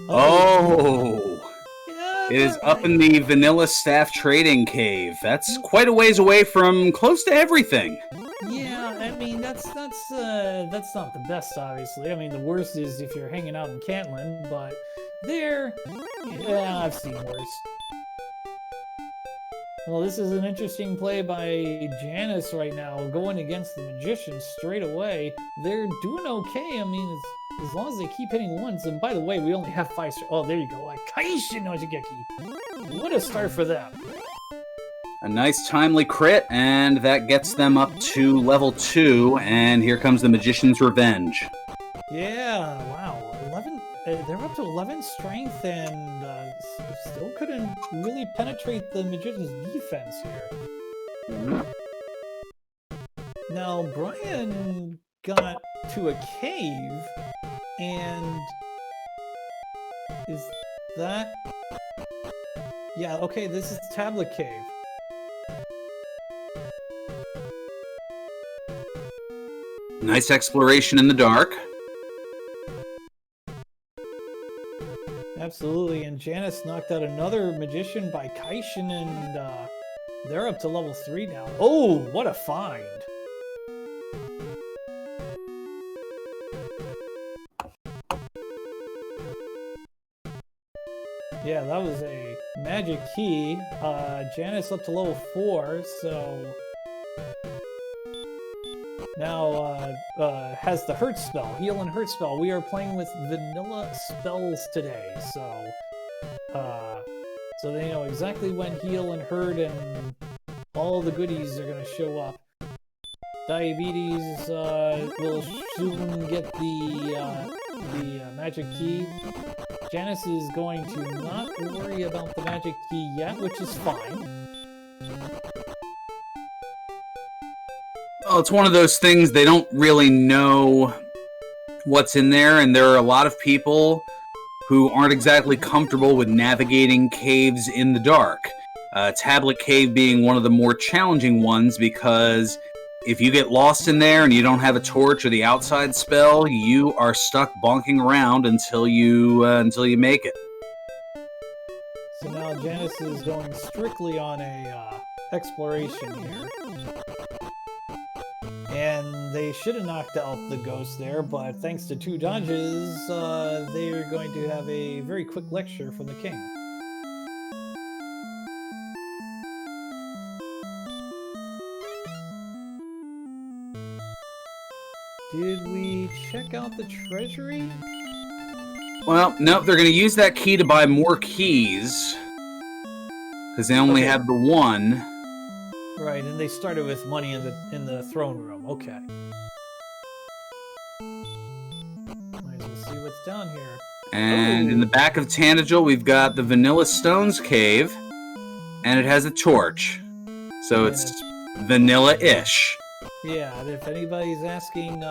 Oh, Yeah, it is up in the Vanilla Staff Trading Cave. That's quite a ways away from close to everything. yeah. I mean, that's not the best, obviously. I mean, the worst is if you're hanging out in Cantlin, but there, yeah, I've seen worse. Well, this is an interesting play by Janice right now, going against the Magician straight away. They're doing okay. I mean, as long as they keep hitting ones. And by the way, we only have 5 stars. Oh, there you go. Kaishin no Jigeki. What a start for them. A nice timely crit, and that gets them up to level 2, and here comes the Magician's Revenge. Yeah, wow. 11. They're up to 11 strength and still couldn't really penetrate the Magician's defense here. Now, Brian got to a cave, and is that... Yeah, okay, this is Tablet Cave. Nice exploration in the dark. Absolutely, and Janice knocked out another Magician by Kaishin, and they're up to level 3 now. Oh, what a find! Yeah, that was a magic key. Janice up to level 4, so... Now, has the Hurt spell, Heal and Hurt spell. We are playing with vanilla spells today, so they know exactly when Heal and Hurt and all the goodies are going to show up. Diabetes will soon get the magic key. Janice is going to not worry about the magic key yet, which is fine. Well, it's one of those things, they don't really know what's in there, and there are a lot of people who aren't exactly comfortable with navigating caves in the dark. Tablet Cave being one of the more challenging ones, because if you get lost in there and you don't have a torch or the outside spell, you are stuck bonking around until you make it. So now Janice is going strictly on a exploration here. And they should have knocked out the ghost there, but thanks to 2 dodges, they are going to have a very quick lecture from the king. Did we check out the treasury? Well, no, they're going to use that key to buy more keys, because they only have the one. Right, and they started with money in the throne room. Okay. Might as well see what's down here. And in the back of Tanagal, we've got the Vanilla Stones Cave, and it has a torch. So it's vanilla-ish. Yeah, and if anybody's asking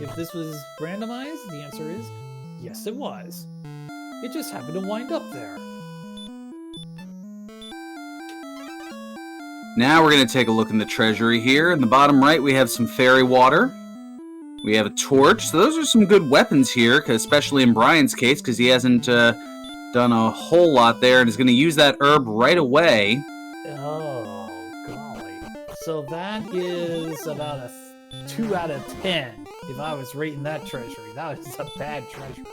if this was randomized, the answer is yes, it was. It just happened to wind up there. Now we're going to take a look in the treasury here. In the bottom right, we have some fairy water. We have a torch. So those are some good weapons here, especially in Brian's case, because he hasn't done a whole lot there, and is going to use that herb right away. Oh, golly. So that is about a 2 out of 10 if I was rating that treasury. That is a bad treasury.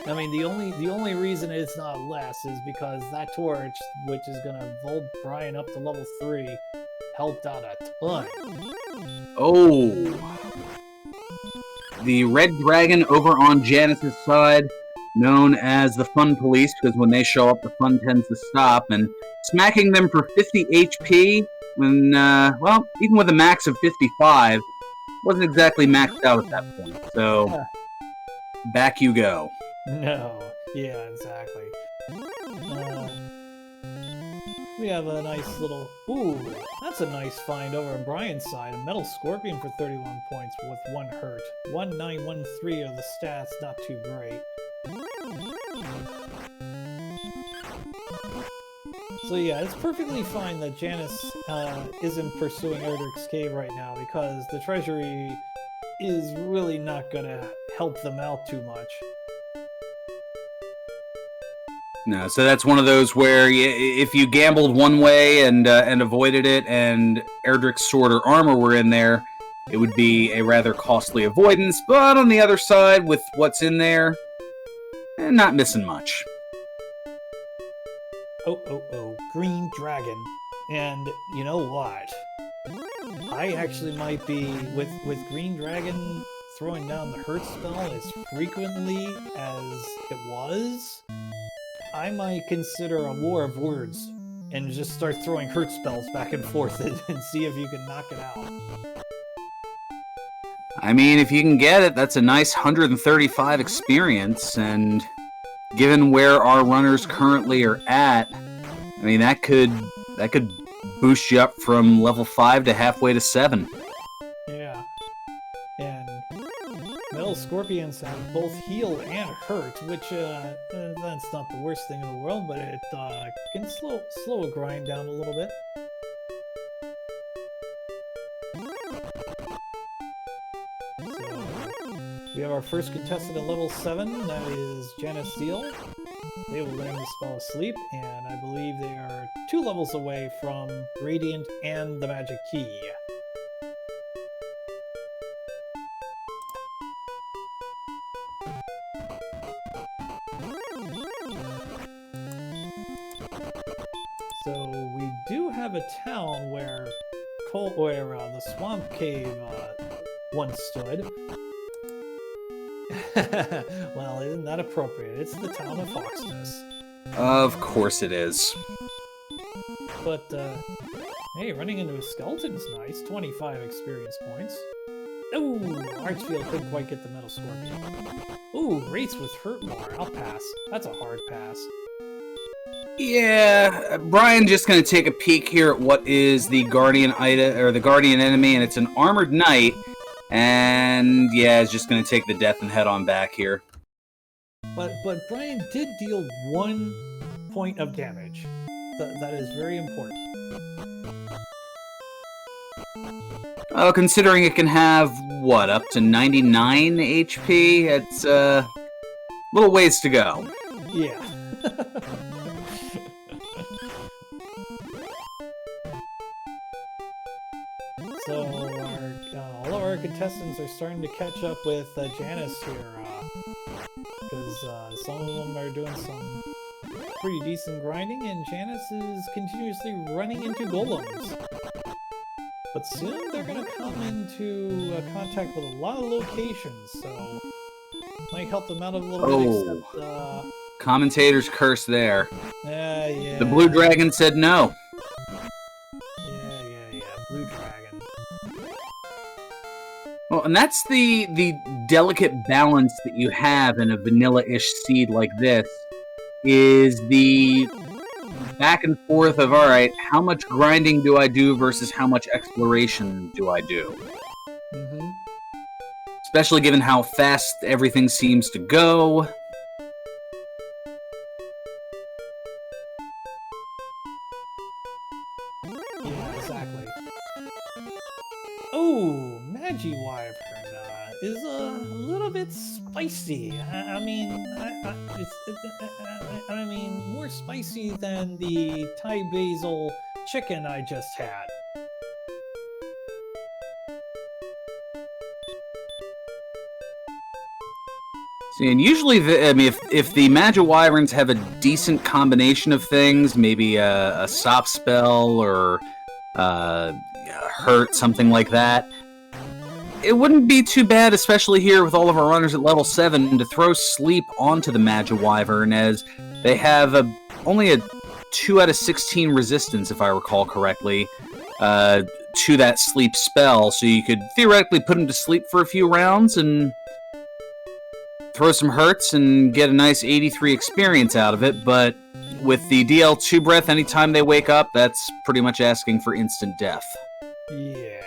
I mean, the only reason it's not less is because that torch, which is going to vault Brian up to level 3, helped out a ton. Oh. The Red Dragon over on Janice's side, known as the Fun Police, because when they show up, the fun tends to stop, and smacking them for 50 HP when, well, even with a max of 55, wasn't exactly maxed out at that point. So, back you go. No, yeah, exactly. We have a nice little... Ooh, that's a nice find over on Brian's side. A Metal Scorpion for 31 points with 1 hurt. 1913 are the stats, not too great. So yeah, it's perfectly fine that Janice isn't pursuing Erdrick's Cave right now, because the treasury is really not going to help them out too much. No, so that's one of those where if you gambled one way and avoided it, and Erdrick's sword or armor were in there, it would be a rather costly avoidance. But on the other side, with what's in there, not missing much. Oh, Green Dragon. And you know what? I actually might be, with Green Dragon throwing down the hurt spell as frequently as it was, I might consider a war of words and just start throwing hurt spells back and forth and see if you can knock it out. I mean, if you can get it, that's a nice 135 experience, and given where our runners currently are at, I mean, that could boost you up from level 5 to halfway to 7. Yeah. And Metal Scorpions have both heal and hurt, which that's not the worst thing in the world, but it can slow a grind down a little bit. So we have our first contestant at level 7, that is Janice Steele. They will learn the spell Asleep, and I believe they are 2 levels away from Radiant and the Magic Key. So we do have a town where the Swamp Cave once stood. Well, isn't that appropriate? It's the town of Foxness. Of course it is. But, hey, running into a skeleton's nice. 25 experience points. Ooh, Archfield couldn't quite get the Metal Scorpion. Ooh, Wraiths with Hurt more. I'll pass. That's a hard pass. Yeah, Brian's just going to take a peek here at what is the Guardian item, or the Guardian enemy, and it's an Armored Knight. And yeah, it's just going to take the death and head on back here. But Brian did deal 1 point of damage. That is very important. Oh, considering it can have, what, up to 99 HP? It's a little ways to go. Yeah. So all of our contestants are starting to catch up with Janice here, because some of them are doing some pretty decent grinding, and Janice is continuously running into golems. But soon they're going to come into contact with a lot of locations, so might help them out a little bit, except... Commentator's curse there. Yeah. The Blue Dragon said no. Yeah. Blue Dragon. Well, and that's the delicate balance that you have in a vanilla-ish seed like this, is the back and forth of, alright, how much grinding do I do versus how much exploration do I do? Mm-hmm. Especially given how fast everything seems to go. Yeah, exactly. Oh, Magiwyvern is a little bit spicy. I mean, more spicy than the Thai basil chicken I just had. See, and usually, if the Magiwyverns have a decent combination of things, maybe a soft spell or hurt, something like that, it wouldn't be too bad, especially here with all of our runners at level 7, to throw Sleep onto the Magiwyvern, as they have only a 2 out of 16 resistance, if I recall correctly, to that Sleep spell, so you could theoretically put them to sleep for a few rounds and throw some hurts and get a nice 83 experience out of it, but with the DL2 breath, anytime they wake up, that's pretty much asking for instant death. Yeah.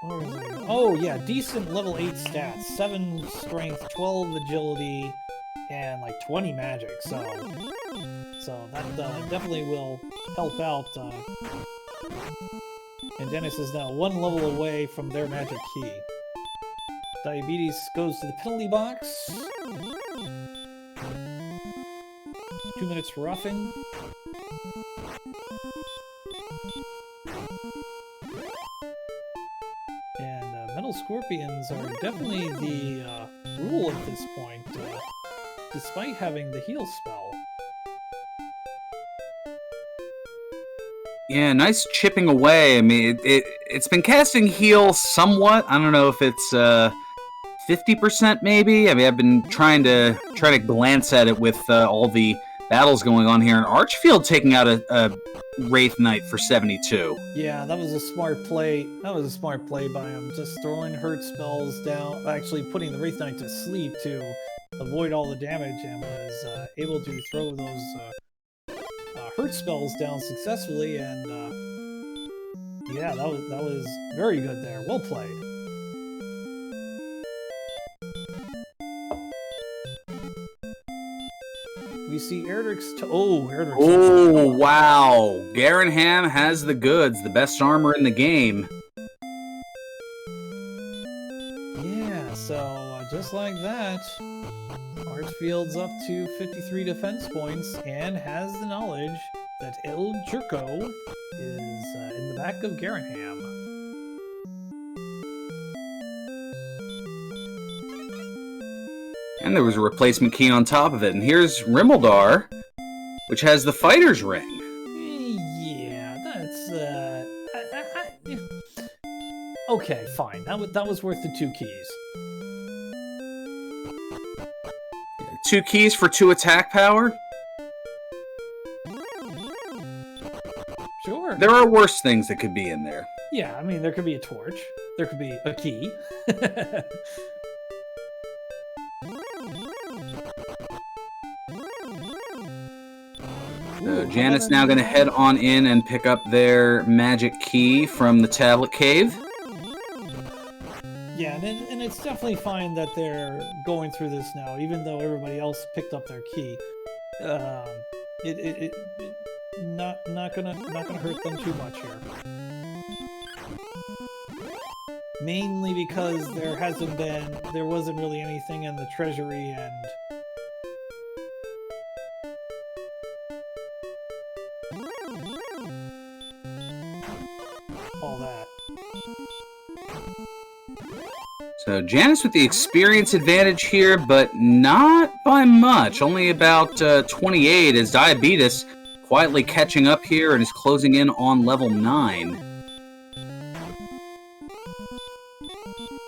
Where was I? Oh, yeah, decent level 8 stats. 7 strength, 12 agility, and like 20 magic, so that definitely will help out. And Dennis is now 1 level away from their magic key. Diabetes goes to the penalty box. 2 minutes for roughing. And Metal Scorpions are definitely the rule at this point, despite having the heal spell. Yeah, nice chipping away. I mean, it's been casting heal somewhat. I don't know if it's 50% maybe. I mean, I've been trying to glance at it with all the battles going on here. And Archfield taking out a Wraith Knight for 72. Yeah, that was a smart play. That was a smart play by him. Just throwing hurt spells down, actually putting the Wraith Knight to sleep to avoid all the damage, and was able to throw those hurt spells down successfully. And yeah, that was very good there. Well played. We see Erdrick's Erdrick's Oh, wow. Garanham has the goods, the best armor in the game. Yeah, so just like that, Archfield's up to 53 defense points and has the knowledge that El Jerko is in the back of Garanham. And there was a replacement key on top of it. And here's Rimmildar, which has the fighter's ring. Yeah, that's okay, fine. That was worth the 2 keys. 2 keys for 2 attack power? Sure. There are worse things that could be in there. Yeah, I mean, there could be a torch. There could be a key. So Janet's now going to head on in and pick up their magic key from the tablet cave. Yeah, and it's definitely fine that they're going through this now, even though everybody else picked up their key. It not gonna hurt them too much here. Mainly because there wasn't really anything in the treasury and all that. So Janice with the experience advantage here, but not by much. Only about 28 as Diabetes quietly catching up here and is closing in on level 9.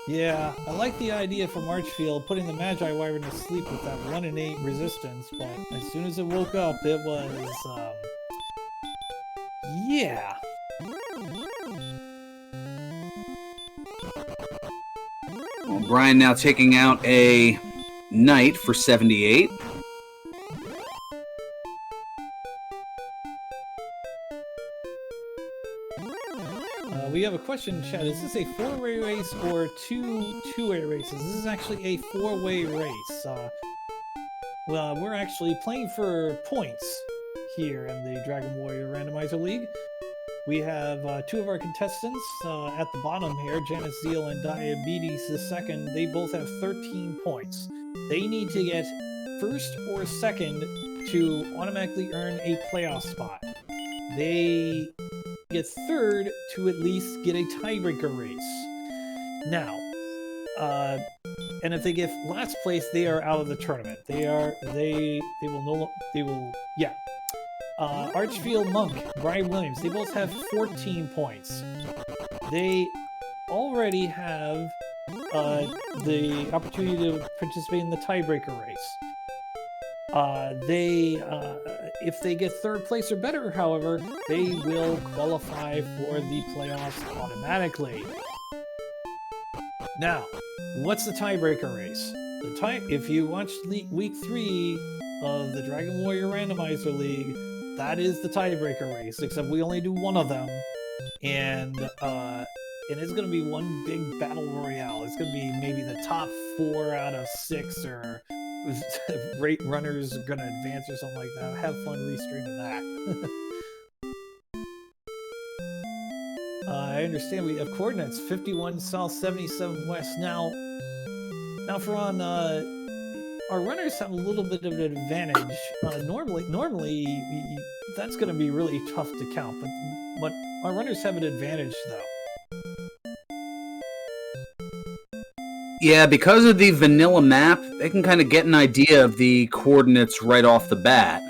Yeah, I like the idea from Archfield putting the Magi Wyvern to sleep with that 1 in 8 resistance, but as soon as it woke up, it was, yeah. Well, Brian now taking out a Knight for 78. We have a question in chat. Is this a 4-way race or two-way races? This is actually a 4-way race. Well, we're actually playing for points here in the Dragon Warrior Randomizer League. We have 2 of our contestants at the bottom here, Janice Zeal and Diabetes II. They both have 13 points. They need to get first or second to automatically earn a playoff spot. They get third to at least get a tiebreaker race. Now, and if they get last place, they are out of the tournament. Archfield Monk, Brian Williams, they both have 14 points. They already have the opportunity to participate in the tiebreaker race. If they get third place or better, however, they will qualify for the playoffs automatically. Now, what's the tiebreaker race? If you watched week 3 of the Dragon Warrior Randomizer League, that is the tiebreaker race, except we only do 1 of them, and it's going to be one big battle royale. It's going to be maybe the top 4 out of 6, or rate runners are going to advance or something like that. Have fun restreaming that. I understand we have coordinates 51 south, 77 west. Now, Now, for on our runners have a little bit of an advantage. Normally that's going to be really tough to count, but our runners have an advantage though. Yeah, because of the vanilla map, they can kind of get an idea of the coordinates right off the bat.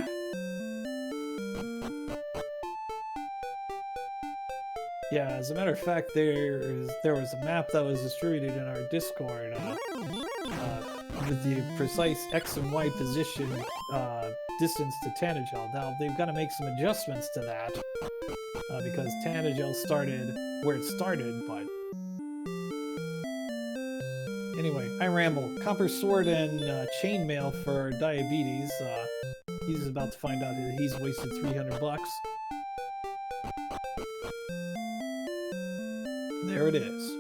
Yeah, as a matter of fact, there was a map that was distributed in our Discord with the precise X and Y position distance to Tanagel. Now, they've got to make some adjustments to that because Tanagel started where it started, but... Anyway, I ramble. Copper Sword and Chainmail for Diabetes. He's about to find out that he's wasted $300. There it is.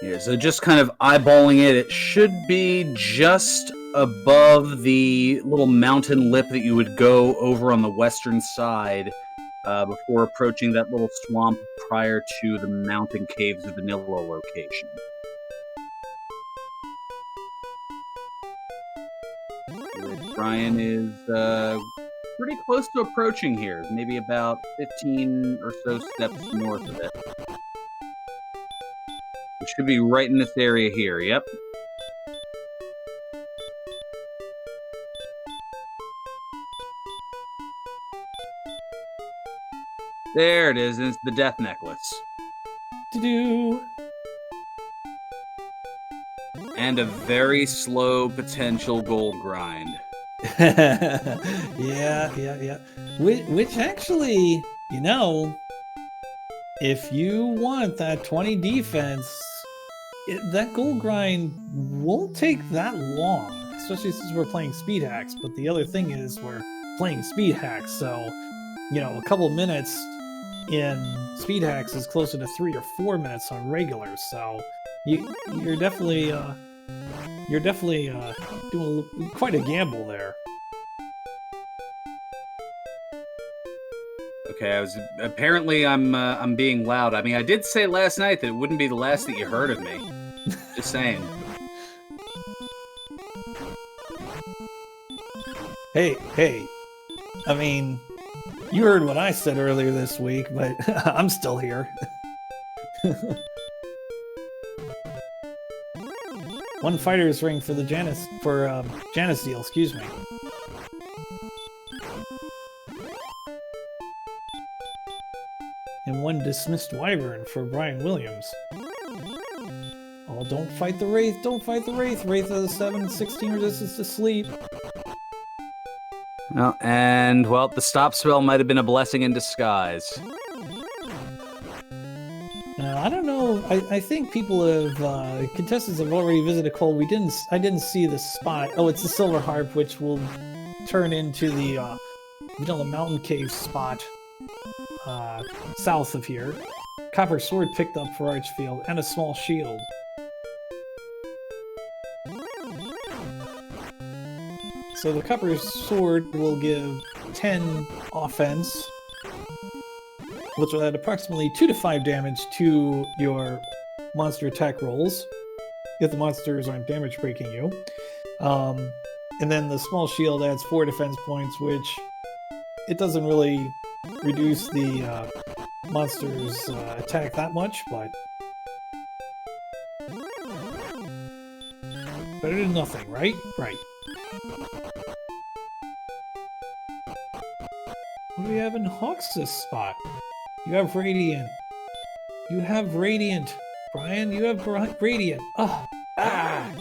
Yeah, so just kind of eyeballing it, it should be just above the little mountain lip that you would go over on the western side before approaching that little swamp prior to the mountain caves of Vanilla location. Brian is pretty close to approaching here, maybe about 15 or so steps north of it. It should be right in this area here, yep. There it is, and it's the death necklace. Do-do! And a very slow potential gold grind. yeah. Which actually, you know, if you want that 20 defense, that gold grind won't take that long, especially since we're playing speed hacks. But the other thing is we're playing speed hacks, so, you know, a couple minutes in speed hacks is closer to 3 or 4 minutes on regular, so you're definitely doing quite a gamble there. Okay, apparently I'm being loud. I mean, I did say last night that it wouldn't be the last that you heard of me. Just saying. Hey. I mean, you heard what I said earlier this week, but I'm still here. One fighter's ring for the Janice deal, excuse me. And one dismissed wyvern for Brian Williams. Oh, don't fight the Wraith, don't fight the Wraith. Wraith has a 7/16 resistance to sleep. Well, and, well, the stop spell might have been a blessing in disguise. I don't know. I think people have contestants have already visited Cole. I didn't see the spot. Oh, it's the Silver Harp, which will turn into the Vanilla Mountain Cave spot south of here. Copper Sword picked up for Archfield and a small shield. So the Copper Sword will give 10 offense, which will add approximately 2 to 5 damage to your monster attack rolls, if the monsters aren't damage breaking you. And then the small shield adds 4 defense points, which it doesn't really reduce the monster's attack that much, but better than nothing, right? Right. What do we have in Hawks' spot? You have Radiant. You have Radiant. Brian, you have Radiant. Oh. Ah!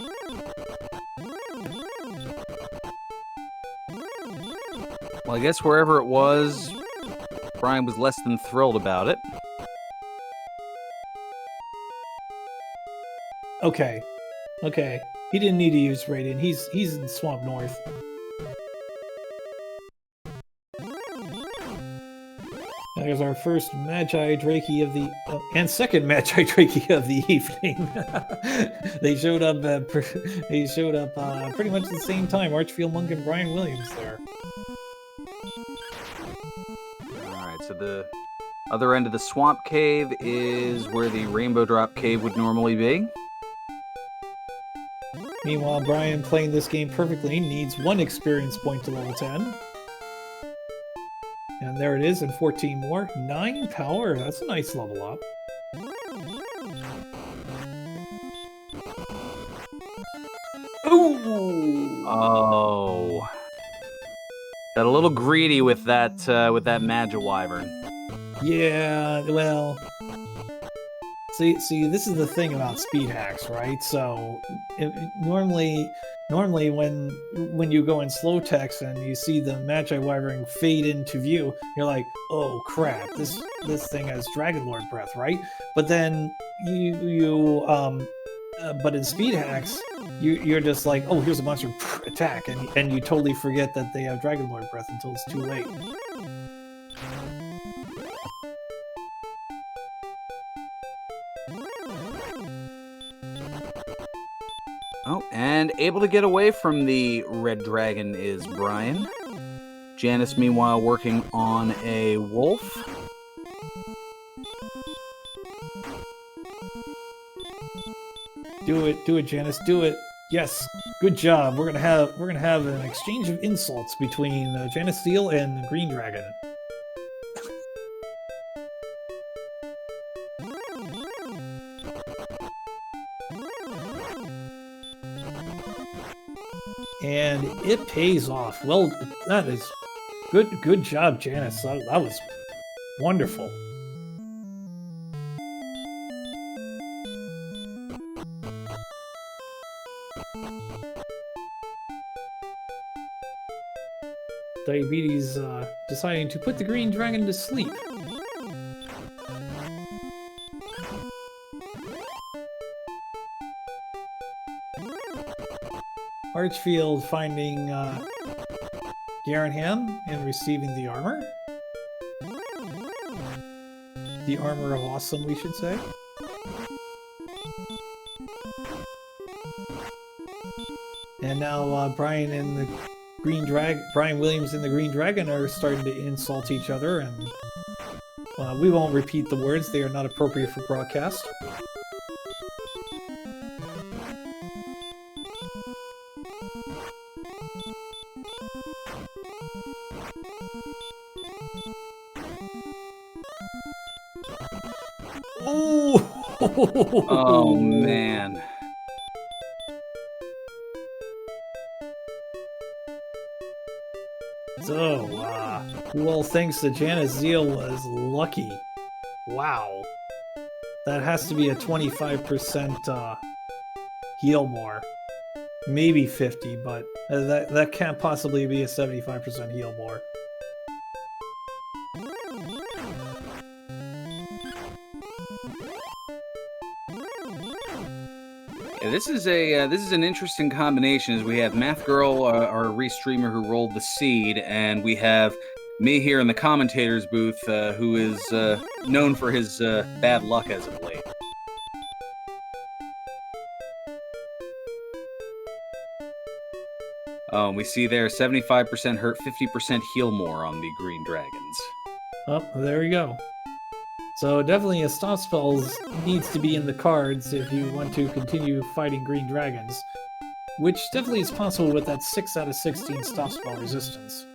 Well, I guess wherever it was, Brian was less than thrilled about it. Okay. He didn't need to use Radiant. He's in Swamp North. There's our first Magi Drakey of the and second Magi Drakey of the evening. They showed up. Pretty much at the same time. Archfield Monk and Brian Williams there. All right, so the Other end of the swamp cave is where the rainbow drop cave would normally be. Meanwhile, Brian, playing this game perfectly, needs 1 experience point to level 10. And there it is, and 14 more. 9 power, that's a nice level up. Ooh! Oh. Got a little greedy with that Magiwyvern. Yeah, well... See, this is the thing about speed hacks, right? So, normally when you go in slow text and you see the Magiwyvern fade into view, you're like, oh crap, this thing has Dragonlord breath, right? But then but in speed hacks, you're just like, oh, here's a monster, attack, and you totally forget that they have Dragonlord breath until it's too late. Oh, and able to get away from the red dragon is Brian. Janice, meanwhile, working on a wolf. Do it, Janice, do it. Yes, good job. We're gonna have an exchange of insults between Janice Steele and the Green Dragon. And it pays off. Well, that is good job, Janice. That was wonderful. Diabetes deciding to put the Green Dragon to sleep. Archfield finding Garenham and receiving the armor. The armor of awesome, we should say. And now Brian Williams and the Green Dragon are starting to insult each other, and we won't repeat the words, they are not appropriate for broadcast. Oh man. So, who all thinks that Janice Zeal was lucky? Wow. That has to be a 25% heal more. Maybe 50, but that can't possibly be a 75% heal more. Yeah, this is an interesting combination, as we have Math Girl, our restreamer who rolled the seed, and we have me here in the commentators booth, who is known for his bad luck as of late. We see there 75% hurt, 50% heal more on the Green Dragons. Oh, there you go. So definitely a stop spells needs to be in the cards if you want to continue fighting Green Dragons, which definitely is possible with that 6 out of 16 stop spell resistance.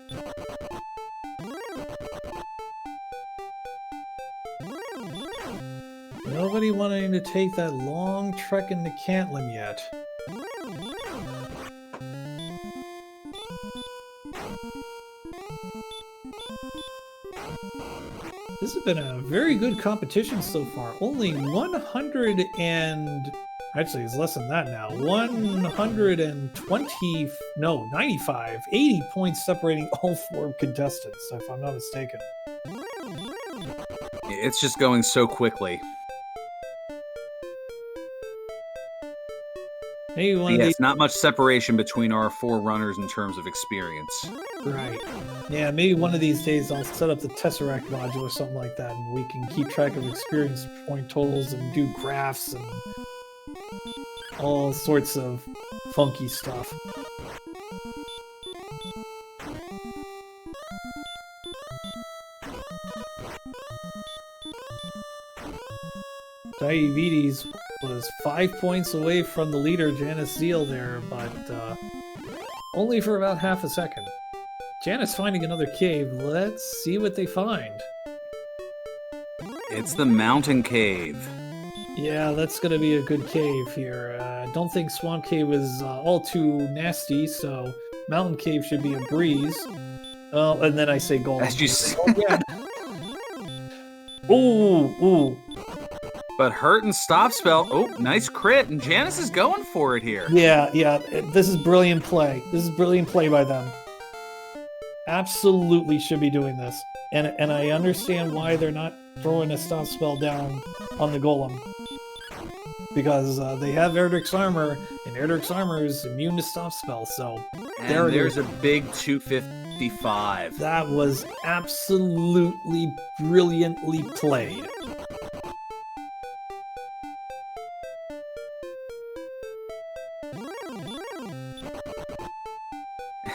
Nobody wanting to take that long trek into Cantlin yet. This has been a very good competition so far. Only 100 and... Actually, it's less than that now. 120... No, 95. 80 points separating all 4 contestants, if I'm not mistaken. It's just going so quickly. Maybe one yes, not much separation between our 4 runners in terms of experience. Right. Yeah, maybe one of these days I'll set up the Tesseract module or something like that, and we can keep track of experience point totals and do graphs and all sorts of funky stuff. Diabetes was 5 points away from the leader, Janice Zeal, there, but only for about half a second. Janice finding another cave. Let's see what they find. It's the mountain cave. Yeah, that's going to be a good cave here. I don't think Swamp Cave is all too nasty, so Mountain Cave should be a breeze. Oh, and then I say golem. As you say. Oh, yeah. Ooh. But hurt and stop spell. Oh, nice crit. And Janice is going for it here. Yeah. This is brilliant play. This is brilliant play by them. Absolutely should be doing this. And I understand why they're not throwing a stop spell down on the golem. Because they have Erdrick's armor, and Erdrick's armor is immune to stop spell, so... And there's a big 255. That was absolutely brilliantly played.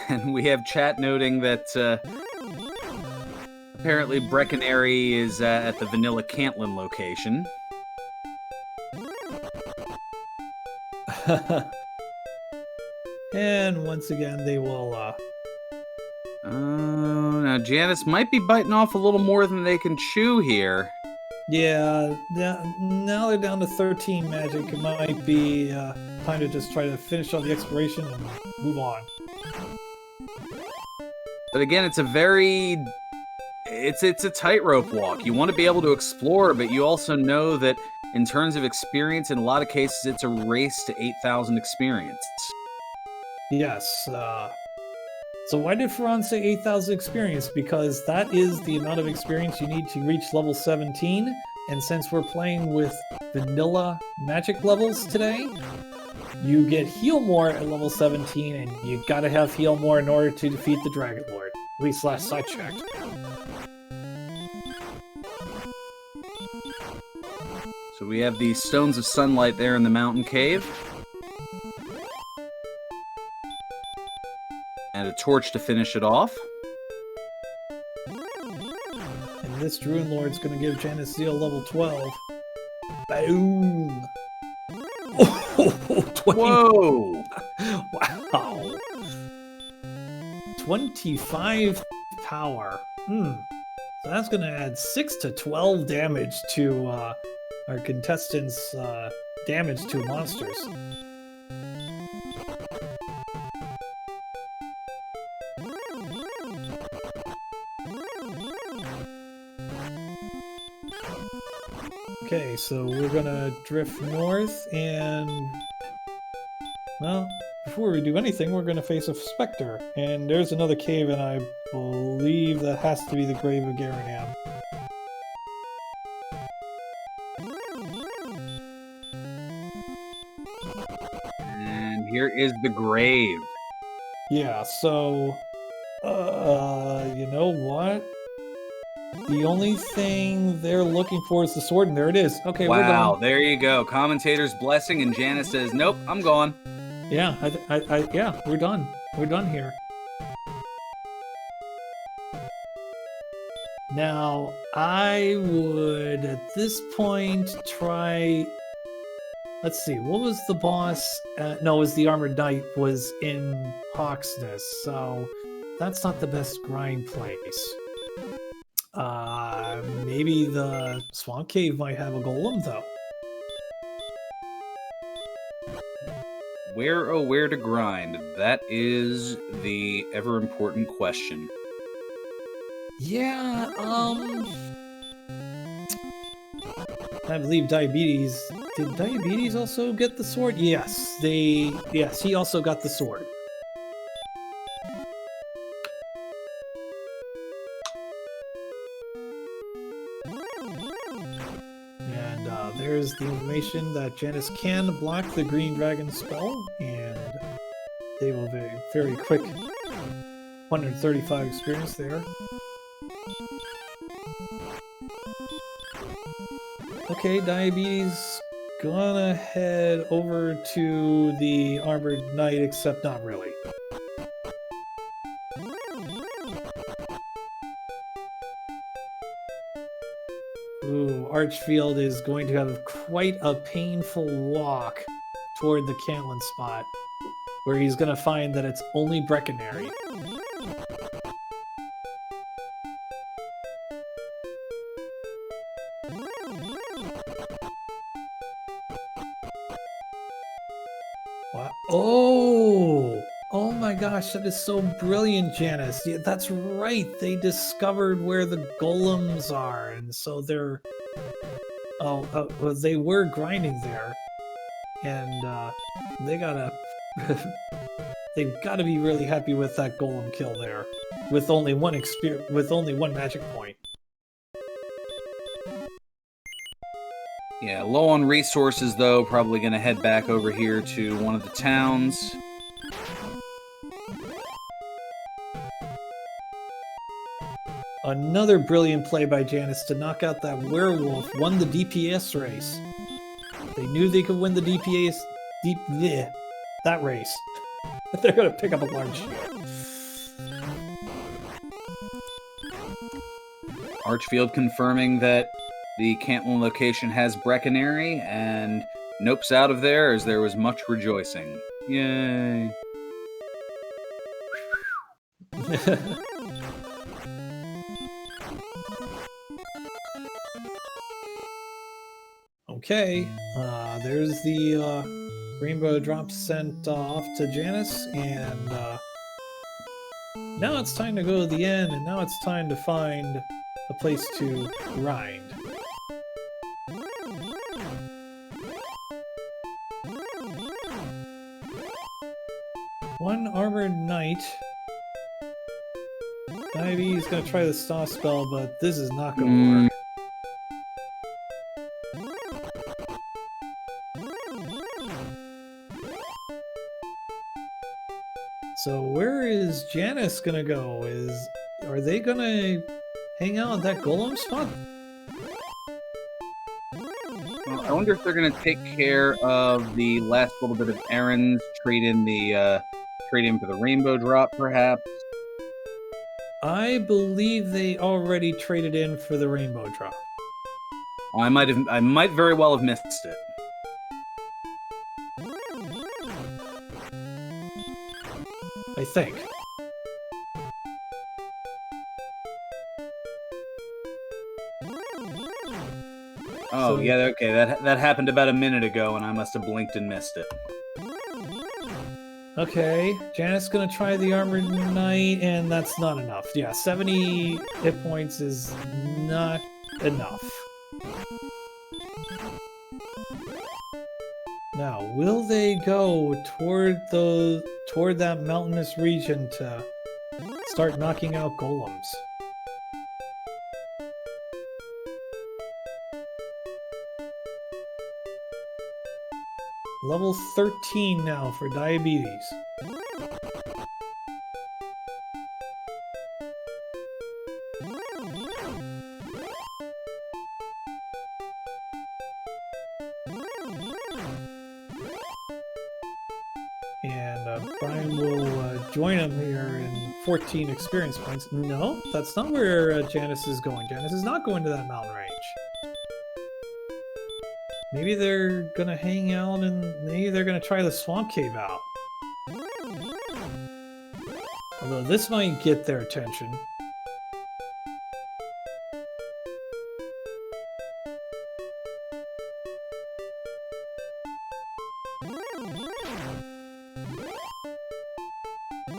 And we have chat noting that apparently Breckenary is at the Vanilla Cantlin location. And once again, they will... Now Janice might be biting off a little more than they can chew here. Yeah, now they're down to 13 magic. It might be time to just try to finish off the exploration and move on. But again, it's a tightrope walk. You want to be able to explore, but you also know that in terms of experience, in a lot of cases, it's a race to 8,000 experience. Yes. So why did Ferran say 8,000 experience? Because that is the amount of experience you need to reach level 17. And since we're playing with vanilla magic levels today, you get Heal More at level 17, and you gotta have Heal More in order to defeat the Dragon Lord. At least last I checked. So we have the Stones of Sunlight there in the mountain cave. And a torch to finish it off. And this Druid Lord's gonna give Janice Zeal level 12. Boom! Oh, 20. Whoa! Wow. 25 power. So that's going to add 6 to 12 damage to our contestants' damage to monsters. Okay, so we're gonna drift north, and well, before we do anything, we're gonna face a specter. And there's another cave, and I believe that has to be the Grave of Garanam. And here is the grave. Yeah, so you know what? The only thing they're looking for is the sword, and there it is. Okay, we're done. Wow, there you go. Commentator's blessing, and Janice says, "Nope, I'm gone." Yeah, yeah, we're done. We're done here. Now, I would at this point try. Let's see, what was the boss? No, it was the Armored Knight was in Hawksness, so that's not the best grind place. Maybe the Swamp Cave might have a golem, though. Where to grind? That is the ever-important question. Yeah, I believe Diabetes... Did Diabetes also get the sword? Yes, yes, he also got the sword. There's the information that Janice can block the Green Dragon spell, and they will be very quick 135 experience there. Okay, Diabetes gonna head over to the Armored Knight, except not really. Ooh, Archfield is going to have quite a painful walk toward the Cantlin spot, where he's going to find that it's only Breckenary. Wow. Oh my gosh, that is so brilliant, Janice. Yeah, that's right. They discovered where the golems are, and so they're... well, they were grinding there, and they gotta... they've got to be really happy with that golem kill there, with only one magic point. Yeah, low on resources though, probably gonna head back over here to one of the towns. Another brilliant play by Janice to knock out that werewolf, won the DPS race. They knew they could win the that race. But they're gonna pick up a large shield. Archfield confirming that the Cantlin location has Breckenary, and Nope's out of there as there was much rejoicing. Yay! Okay, there's the rainbow drop sent off to Janice, and now it's time to go to the end, and now it's time to find a place to grind. One armored knight. Ivy's gonna try the stop spell, but this is not gonna work. So where is Janice gonna go? Are they gonna hang out at that golem spot? Well, I wonder if they're gonna take care of the last little bit of errands, trade in for the rainbow drop, perhaps. I believe they already traded in for the rainbow drop. I might very well have missed it. I think. Oh, yeah, okay, that happened about a minute ago, and I must have blinked and missed it. Okay, Janet's gonna try the armored knight, and that's not enough. Yeah, 70 hit points is not enough. Now, will they go toward that mountainous region to start knocking out golems? Level 13 now for diabetes. And Brian will join him here in 14 experience points. No, that's not where Janice is going. Janice is not going to that mountain range. Maybe they're gonna hang out and maybe they're gonna try the swamp cave out. Although this might get their attention.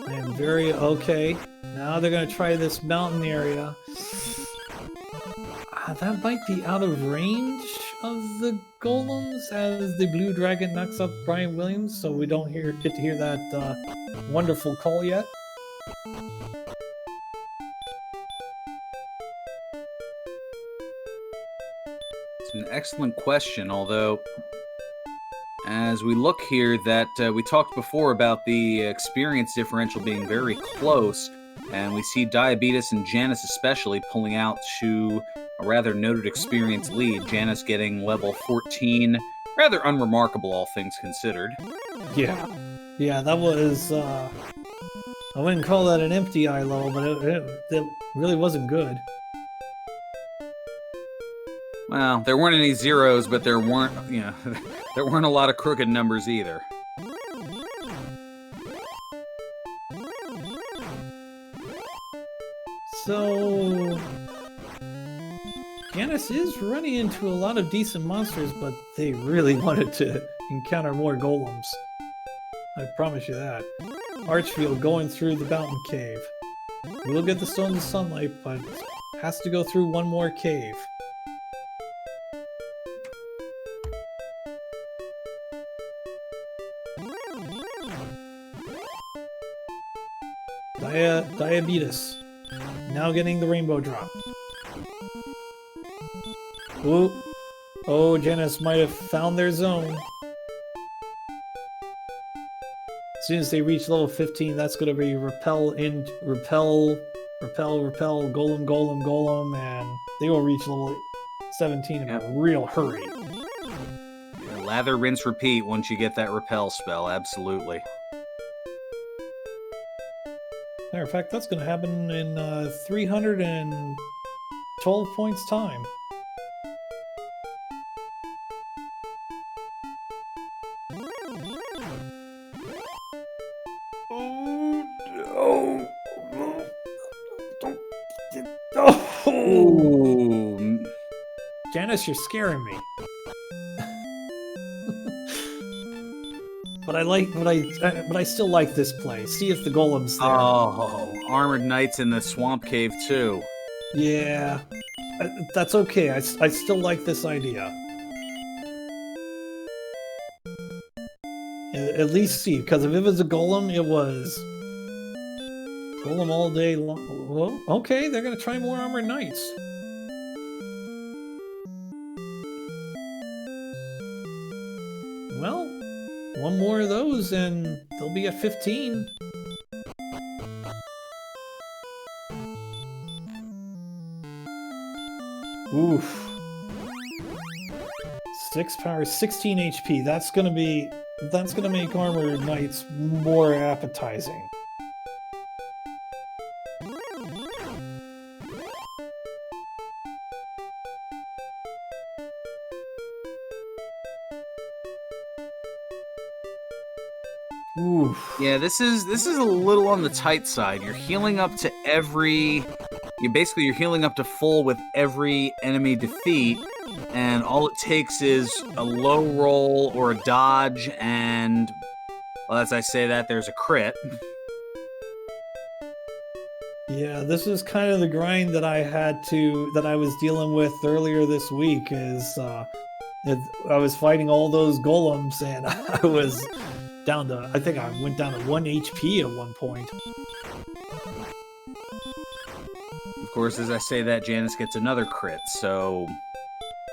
I am very okay. Now they're gonna try this mountain area. That might be out of range of the golems as the blue dragon knocks up Brian Williams, so we don't get to hear that wonderful call yet. It's an excellent question, although as we look here that we talked before about the experience differential being very close, and we see Diabetes and Janice especially pulling out to a rather noted experience lead. Janice getting level 14. Rather unremarkable, all things considered. Yeah, that was, I wouldn't call that an empty eye level, but it really wasn't good. Well, there weren't any zeros, but there weren't, there weren't a lot of crooked numbers either. So... Janice is running into a lot of decent monsters, but they really wanted to encounter more golems. I promise you that. Archfield going through the mountain cave. We'll get the Stones of Sunlight, but has to go through one more cave. Diabetes. Now getting the rainbow drop. Ooh. Oh, Janice might have found their zone. As soon as they reach level 15, that's going to be repel, golem, and they will reach level 17 in a real hurry. Yeah, lather, rinse, repeat once you get that repel spell, absolutely. Matter of fact, that's going to happen in 312 points time. Oh, Janice, you're scaring me. But I still like this play. See if the golem's there. Oh, armored knights in the swamp cave too. Yeah, that's okay. I still like this idea. At least see, because if it was a golem, it was golem all day long. Well, okay, they're gonna try more armored knights. Well, one more of those and they'll be at 15. Oof. 6 power, 16 HP. That's gonna make armored knights more appetizing. Oof. Yeah, this is a little on the tight side. You're healing up to you're healing up to full with every enemy defeat, and all it takes is a low roll or a dodge, and well, as I say that, there's a crit. Yeah, this is kind of the grind that I was dealing with earlier this week. I was fighting all those golems, and I was down to, I think I went down to 1 HP at one point. Of course, as I say that, Janice gets another crit, so...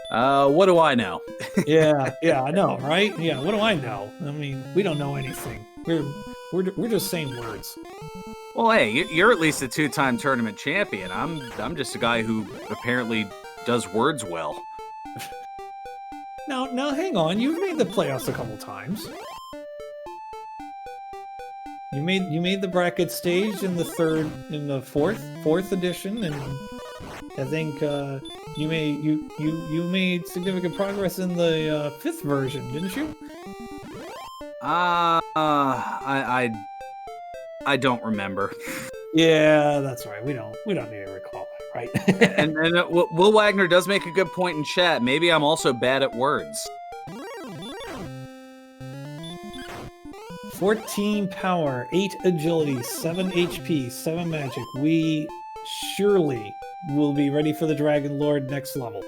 what do I know? yeah, I know, right? Yeah, what do I know? I mean, we don't know anything. We're just saying words. Well, hey, you're at least a 2-time tournament champion. I'm just a guy who apparently does words well. Now, hang on. You've made the playoffs a couple times. You made the bracket stage in the fourth edition, and I think you made significant progress in the 5th version, didn't you? I don't remember. Yeah, that's right. We don't need to recall that, right? and Will Wagner does make a good point in chat. Maybe I'm also bad at words. 14 power, 8 agility, 7 HP, 7 magic. We surely will be ready for the Dragon Lord next level.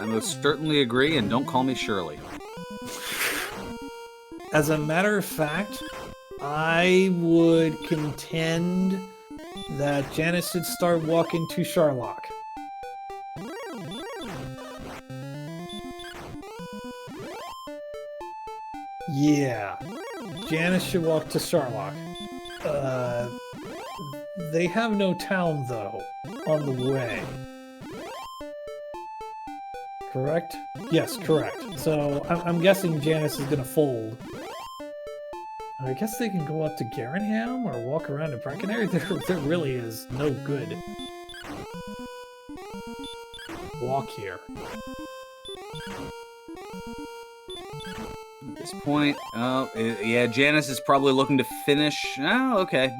I most certainly agree, and don't call me Shirley. As a matter of fact, I would contend that Janice should start walking to Sharlock. Yeah, Janice should walk to Sharlock. They have no town, though, on the way. Correct? Yes, correct. So, I'm guessing Janice is gonna fold. I guess they can go up to Garenham or walk around to Breckenary. There really is no good. walk here. At this point, yeah, Janice is probably looking to finish. Oh, okay.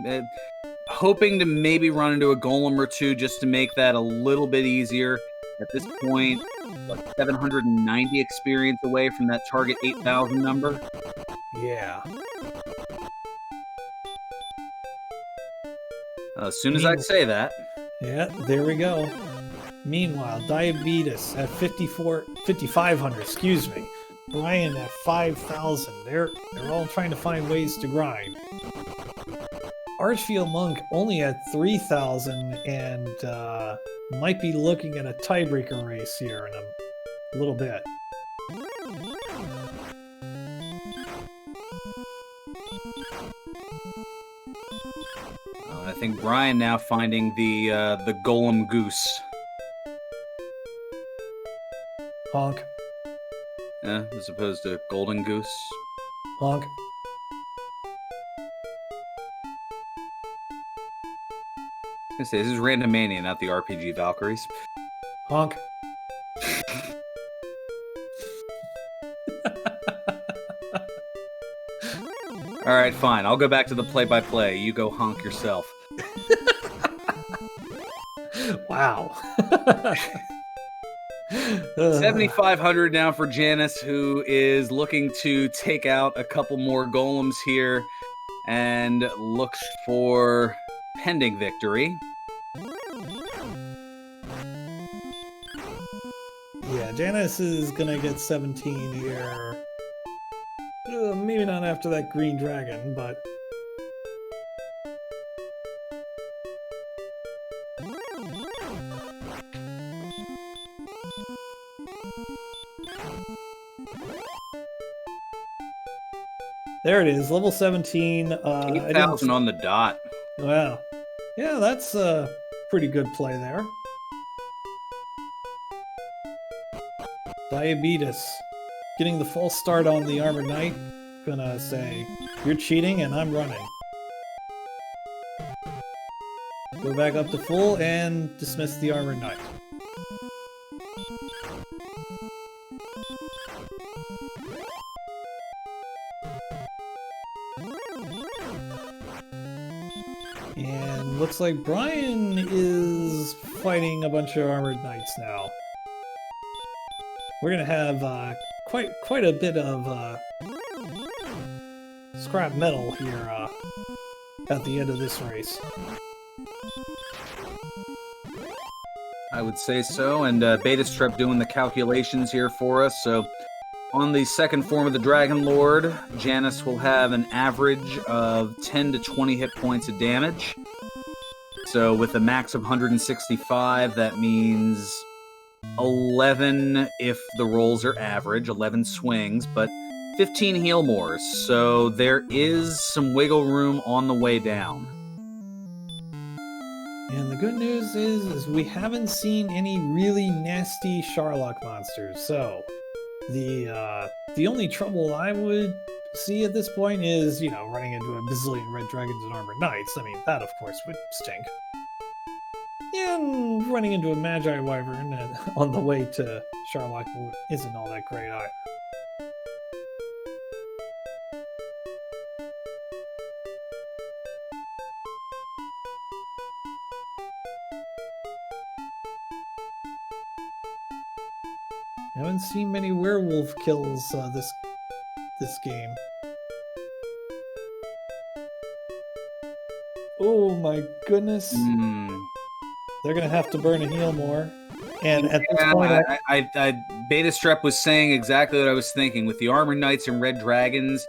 Hoping to maybe run into a golem or two just to make that a little bit easier. At this point, like 790 experience away from that target 8,000 number. Yeah. As soon as I say that. Yeah, there we go. Meanwhile, Diabetes at 5,500, excuse me. Brian at 5,000. They're all trying to find ways to grind. Archfield Monk only at 3,000 and might be looking at a tiebreaker race here in a little bit. I think Brian now finding the golem goose. Honk. As opposed to golden goose. Honk. I was gonna say, this is Randomania, not the RPG Valkyries. Honk. Alright, fine. I'll go back to the play-by-play. You go honk yourself. Wow. 7,500 now for Janice, who is looking to take out a couple more golems here and looks for pending victory. Yeah, Janice is gonna get 17 here. Maybe not after that green dragon, but... There it is, level 17. 8,000 on the dot. Wow. Yeah, that's a pretty good play there. Diabetes. Getting the false start on the Armored Knight. Gonna say, you're cheating and I'm running. Go back up to full and dismiss the Armored Knight. And looks like Brian is fighting a bunch of Armored Knights now. We're gonna have quite a bit of scrap metal here at the end of this race. I would say so, and Beta Strep doing the calculations here for us. So, on the second form of the Dragon Lord, Janice will have an average of 10 to 20 hit points of damage. So, with a max of 165, that means 11 if the rolls are average, 11 swings, but 15 heal mores. So, there is some wiggle room on the way down. And the good news is we haven't seen any really nasty Sharlock monsters, so the only trouble I would see at this point is, you know, running into a bazillion red dragons and armored knights. I mean, that of course would stink. And running into a Magi Wyvern on the way to Sharlock isn't all that great either. I haven't seen many werewolf kills this game. Oh my goodness! They're gonna have to burn a heal more. And at this point, Beta Strep was saying exactly what I was thinking. With the Armored Knights and Red Dragons,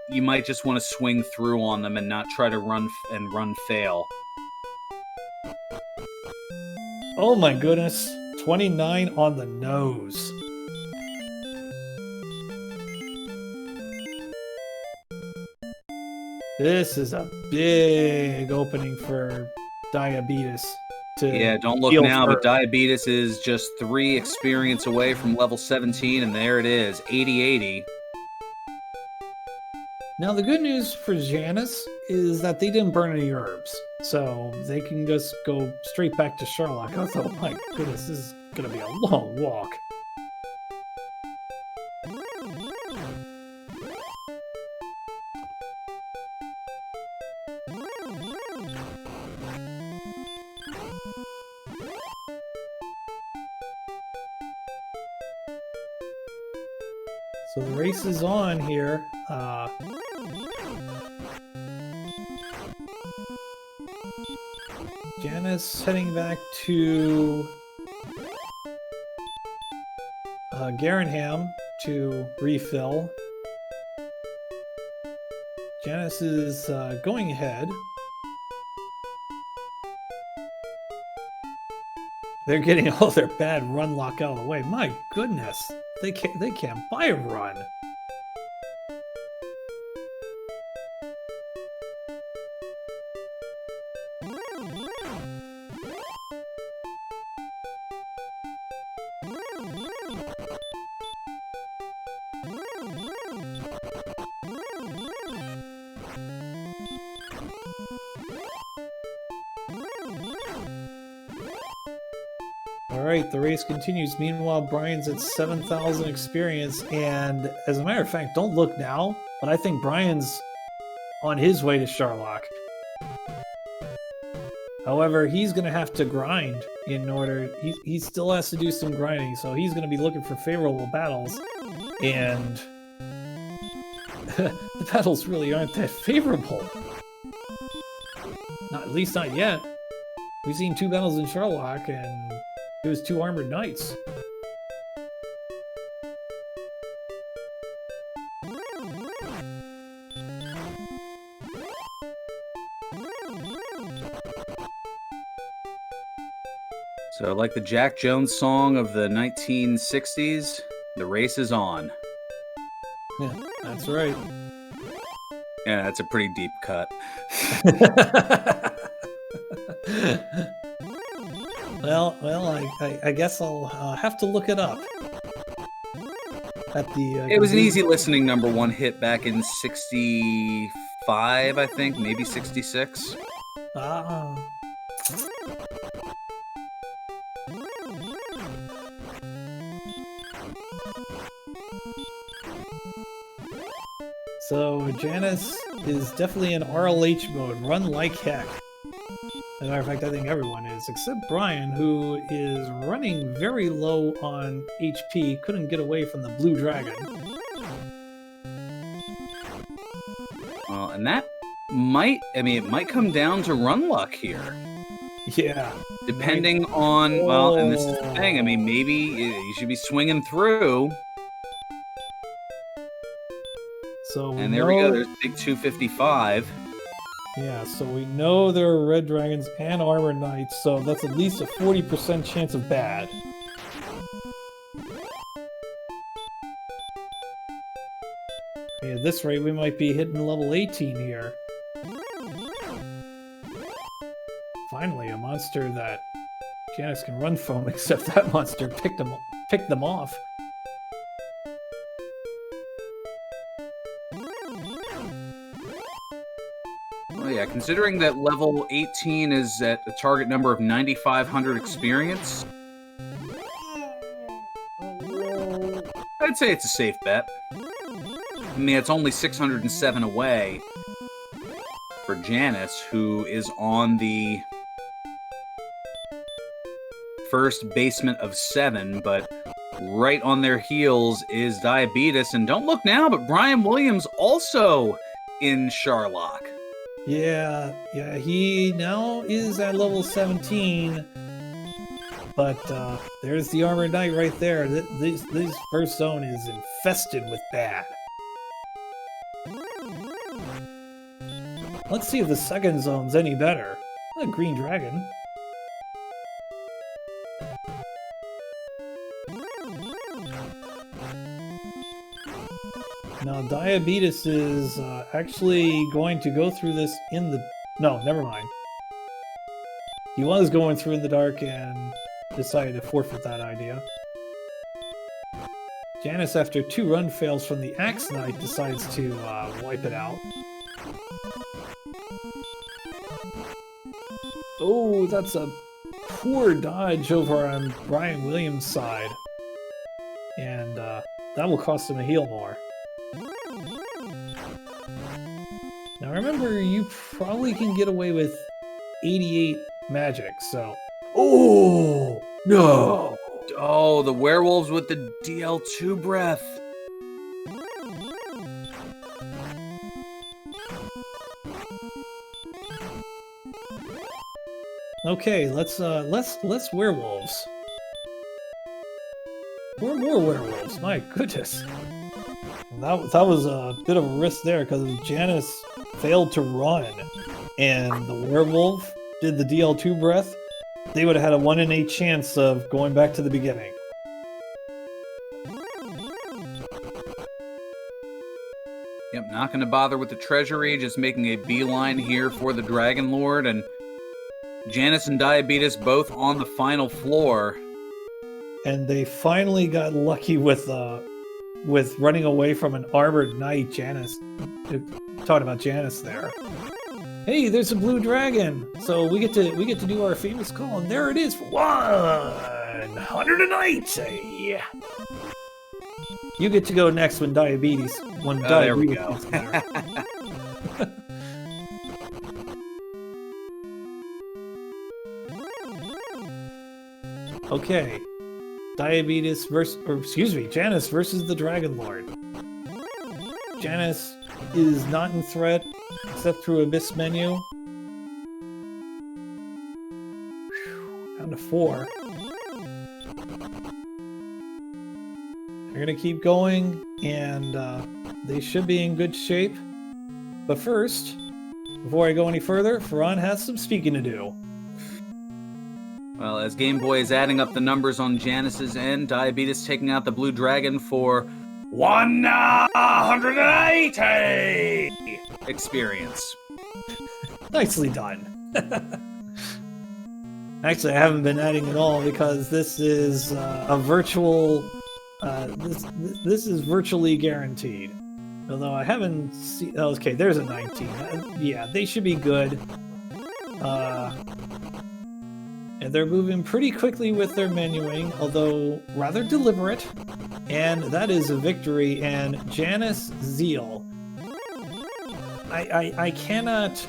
you might just want to swing through on them and not try to run fail. Oh my goodness! 29 on the nose. This is a big opening for Diabetes. Yeah, don't look now, but Diabetes is just 3 experience away from level 17, and there it is, 80-80. Now, the good news for Janice is that they didn't burn any herbs, so they can just go straight back to Sherlock. Oh my goodness, this is gonna be a long walk. So the race is on here. Janice heading back to Garenham to refill. Janice is going ahead. They're getting all their bad run luck out of the way. My goodness, they can't buy a run. Alright, the race continues. Meanwhile, Brian's at 7,000 experience, and as a matter of fact, don't look now, but I think Brian's on his way to Sharlock. However, he's going to have to grind in order... He still has to do some grinding, so he's going to be looking for favorable battles, and... the battles really aren't that favorable. At least not yet. We've seen 2 battles in Sharlock, and it was 2 armored knights. So, like the Jack Jones song of the 1960s, the race is on. Yeah, that's right. Yeah, that's a pretty deep cut. Well, I guess I'll have to look it up. At the it was an easy listening #1 hit back in '65, I think, maybe '66. Ah. So Janice is definitely in RLH mode, run like heck. As a matter of fact, I think everyone is, except Brian, who is running very low on HP, couldn't get away from the blue dragon. Well, and that might, it might come down to run luck here. Yeah. Depending on, well, and this is the thing, maybe you should be swinging through. So and there we go, there's big 255. Yeah, so we know there are red dragons and armored knights, so that's at least a 40% chance of bad. At this rate, we might be hitting level 18 here. Finally, a monster that Janice can run from, except that monster picked them off. Oh yeah, considering that level 18 is at a target number of 9,500 experience, I'd say it's a safe bet. It's only 607 away for Janice, who is on the first basement of 7, but right on their heels is Diabetes, and don't look now, but Brian Williams also in Sharlock. Yeah, he now is at level 17, but there's the Armored Knight right there. This first zone is infested with bad. Let's see if the second zone's any better. A green dragon. Now, Diabetes is actually going to go through this in the... No, never mind. He was going through in the dark and decided to forfeit that idea. Janice, after 2 run fails from the Axe Knight, decides to wipe it out. Oh, that's a poor dodge over on Brian Williams' side. And that will cost him a heal more. Now remember, you probably can get away with 88 magic, so... Oh! No! Oh, the werewolves with the DL2 breath. Okay, let's werewolves. We're more werewolves, my goodness. That was a bit of a risk there because Janice failed to run and the werewolf did the DL2 breath, they would have had a 1 in 8 chance of going back to the beginning. Yep, not going to bother with the treasury, just making a beeline here for the Dragon Lord, and Janice and Diabetes both on the final floor. And they finally got lucky with running away from an armored knight. Janice, talking about Janice there. Hey, there's a blue dragon, so we get to do our famous call, and there it is, 180. You get to go next when Diabetes. There we go. Okay, Janice versus the Dragon Lord. Janice is not in threat except through Abyss menu. Down to 4. They're gonna keep going, and they should be in good shape. But first, before I go any further, Ferran has some speaking to do. Well, as Game Boy is adding up the numbers on Janice's end, Diabetes taking out the blue dragon for 180 experience. Nicely done. Actually, I haven't been adding at all because this is a virtual. This is virtually guaranteed. Although I haven't seen. Okay, there's a 19. Yeah, they should be good. And they're moving pretty quickly with their menuing, although rather deliberate. And that is a victory. And Janice Zeal. I cannot.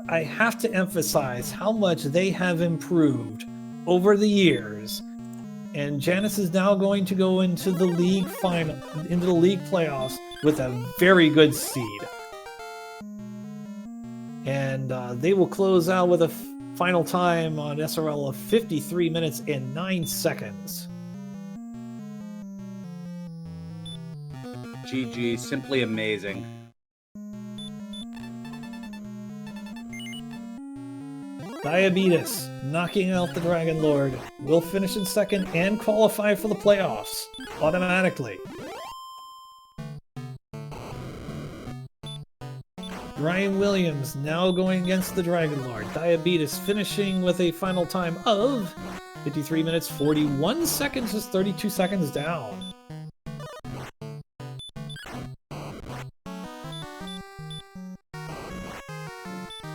I have to emphasize how much they have improved over the years. And Janice is now going to go into the league final, into the league playoffs with a very good seed. And they will close out with a final time on SRL of 53 minutes and 9 seconds. GG, simply amazing. Diabetes, knocking out the Dragon Lord, will finish in second and qualify for the playoffs automatically. Brian Williams now going against the Dragon Lord. Diabetes finishing with a final time of 53 minutes 41 seconds, just 32 seconds down.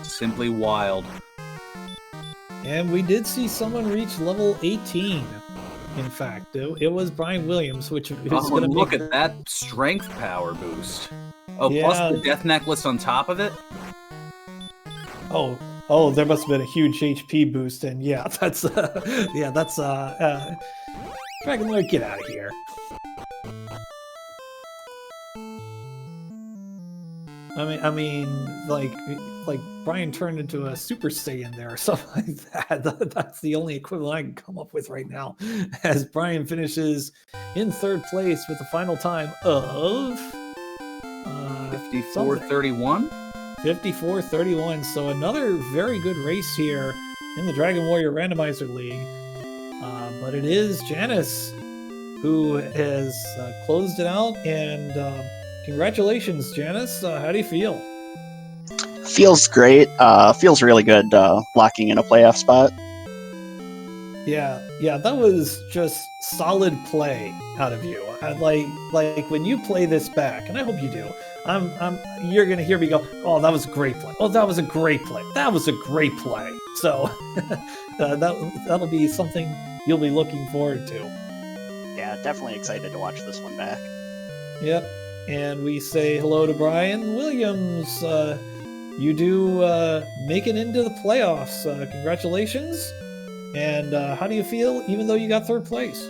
Simply wild. And we did see someone reach level 18. In fact, it was Brian Williams, which is going to look at that strength power boost. Oh, yeah. Plus the death necklace on top of it? Oh, there must have been a huge HP boost, and yeah, that's Dragon Lord, get out of here. I mean, like Brian turned into a Super Saiyan there or something like that. That's the only equivalent I can come up with right now. As Brian finishes in third place with the final time of 54:31. 54:31. So another very good race here in the Dragon Warrior Randomizer League. But it is Janice who has closed it out, and congratulations, Janice. How do you feel? Feels great. Feels really good locking in a playoff spot. Yeah, that was just solid play out of you. Like when you play this back, and I hope you do, You're gonna hear me go, oh, that was a great play. Oh, that was a great play. That was a great play. So that'll be something you'll be looking forward to. Yeah, definitely excited to watch this one back. Yep. And we say hello to Brian Williams. You do make it into the playoffs. Congratulations. And how do you feel, even though you got third place?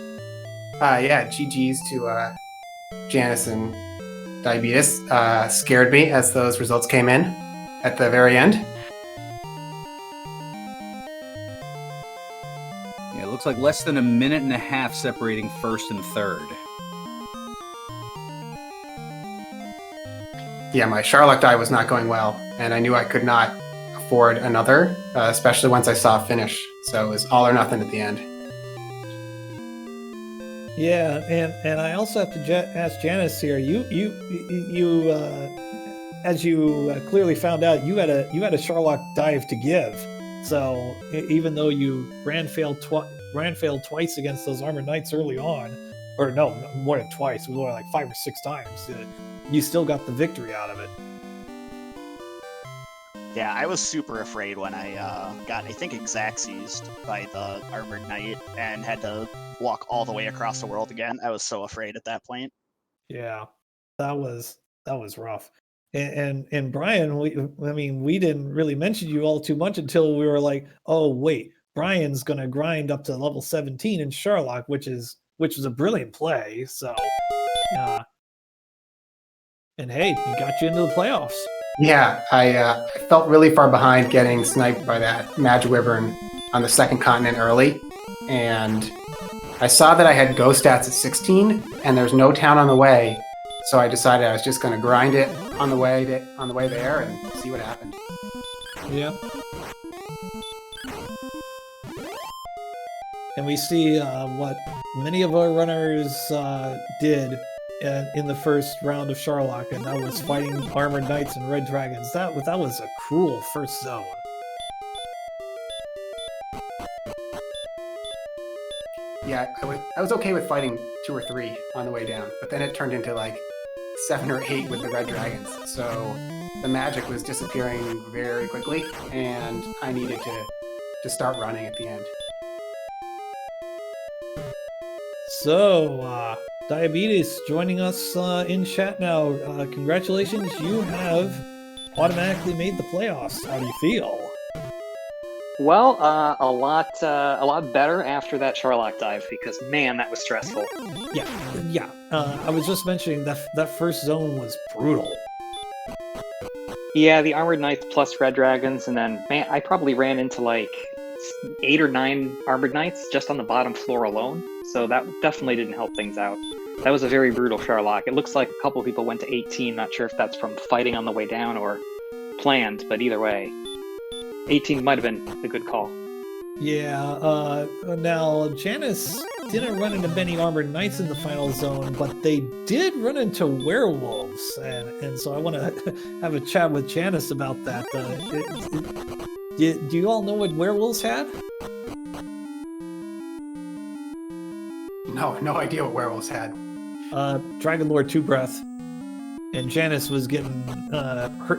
Yeah, GG's to Janice and Diabetes. Scared me as those results came in at the very end. Yeah, it looks like less than a minute and a half separating first and third. Yeah, my Charlotte die was not going well, and I knew I could not afford another, especially once I saw a finish. So it was all or nothing at the end. Yeah, and I also have to ask Janice here. You as you clearly found out, you had a Sherlock dive to give. So even though you ran failed twice against those Armored Knights early on, or no, more than twice, it was only like 5 or 6 times. You still got the victory out of it. Yeah, I was super afraid when I got, I think, exact seized by the Armored Knight and had to walk all the way across the world again. I was so afraid at that point. Yeah, that was rough. And Brian, we didn't really mention you all too much until we were like, oh wait, Brian's gonna grind up to level 17 in Sherlock, which is a brilliant play. So, and hey, he got you into the playoffs. Yeah, I felt really far behind getting sniped by that Magic Wyvern on the second continent early, and I saw that I had go stats at 16, and there's no town on the way, so I decided I was just going to grind it on the way there and see what happened. Yeah. And we see what many of our runners did in the first round of Sherlock, and that was fighting Armored Knights and Red Dragons. That was a cruel first zone. Yeah, I was okay with fighting 2 or 3 on the way down, but then it turned into like 7 or 8 with the Red Dragons. So the magic was disappearing very quickly, and I needed to start running at the end. So, Diabetes joining us in chat now. Congratulations, you have automatically made the playoffs. How do you feel? Well, a lot better after that Sherlock dive, because man, that was stressful. Yeah. I was just mentioning that first zone was brutal. Yeah, the Armored Knights plus Red Dragons, and then man, I probably ran into like 8 or 9 Armored Knights just on the bottom floor alone. So that definitely didn't help things out. That was a very brutal Sherlock. It looks like a couple people went to 18. Not sure if that's from fighting on the way down or planned, but either way, 18 might have been a good call. Yeah, now Janice didn't run into many Armored Knights in the final zone, but they did run into werewolves, and so I want to have a chat with Janice about that. Do you all know what werewolves had? No idea what werewolves had. Dragon Lord Two Breath, and Janice was getting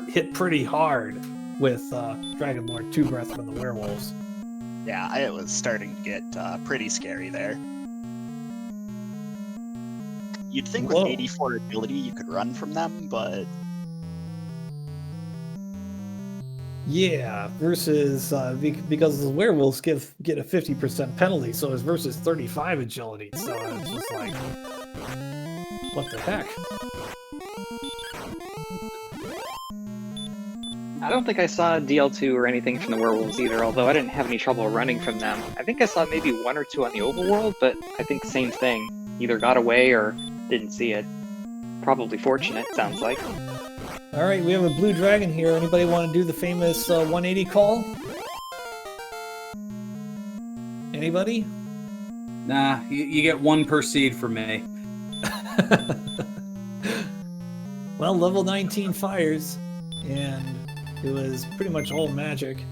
hit pretty hard with Dragon Lord Two Breath from the werewolves. Yeah, it was starting to get pretty scary there. You'd think with 84 agility you could run from them, but... Yeah, versus because the werewolves get a 50% penalty, so it's versus 35 agility. So it's just like, what the heck? I don't think I saw DL2 or anything from the werewolves either, although I didn't have any trouble running from them. I think I saw maybe 1 or 2 on the overworld, but I think same thing. Either got away or didn't see it. Probably fortunate, sounds like. All right, we have a blue dragon here. Anybody want to do the famous 180 call? Anybody? Nah, you get 1 per seed from me. Well, level 19 fires, and it was pretty much all magic.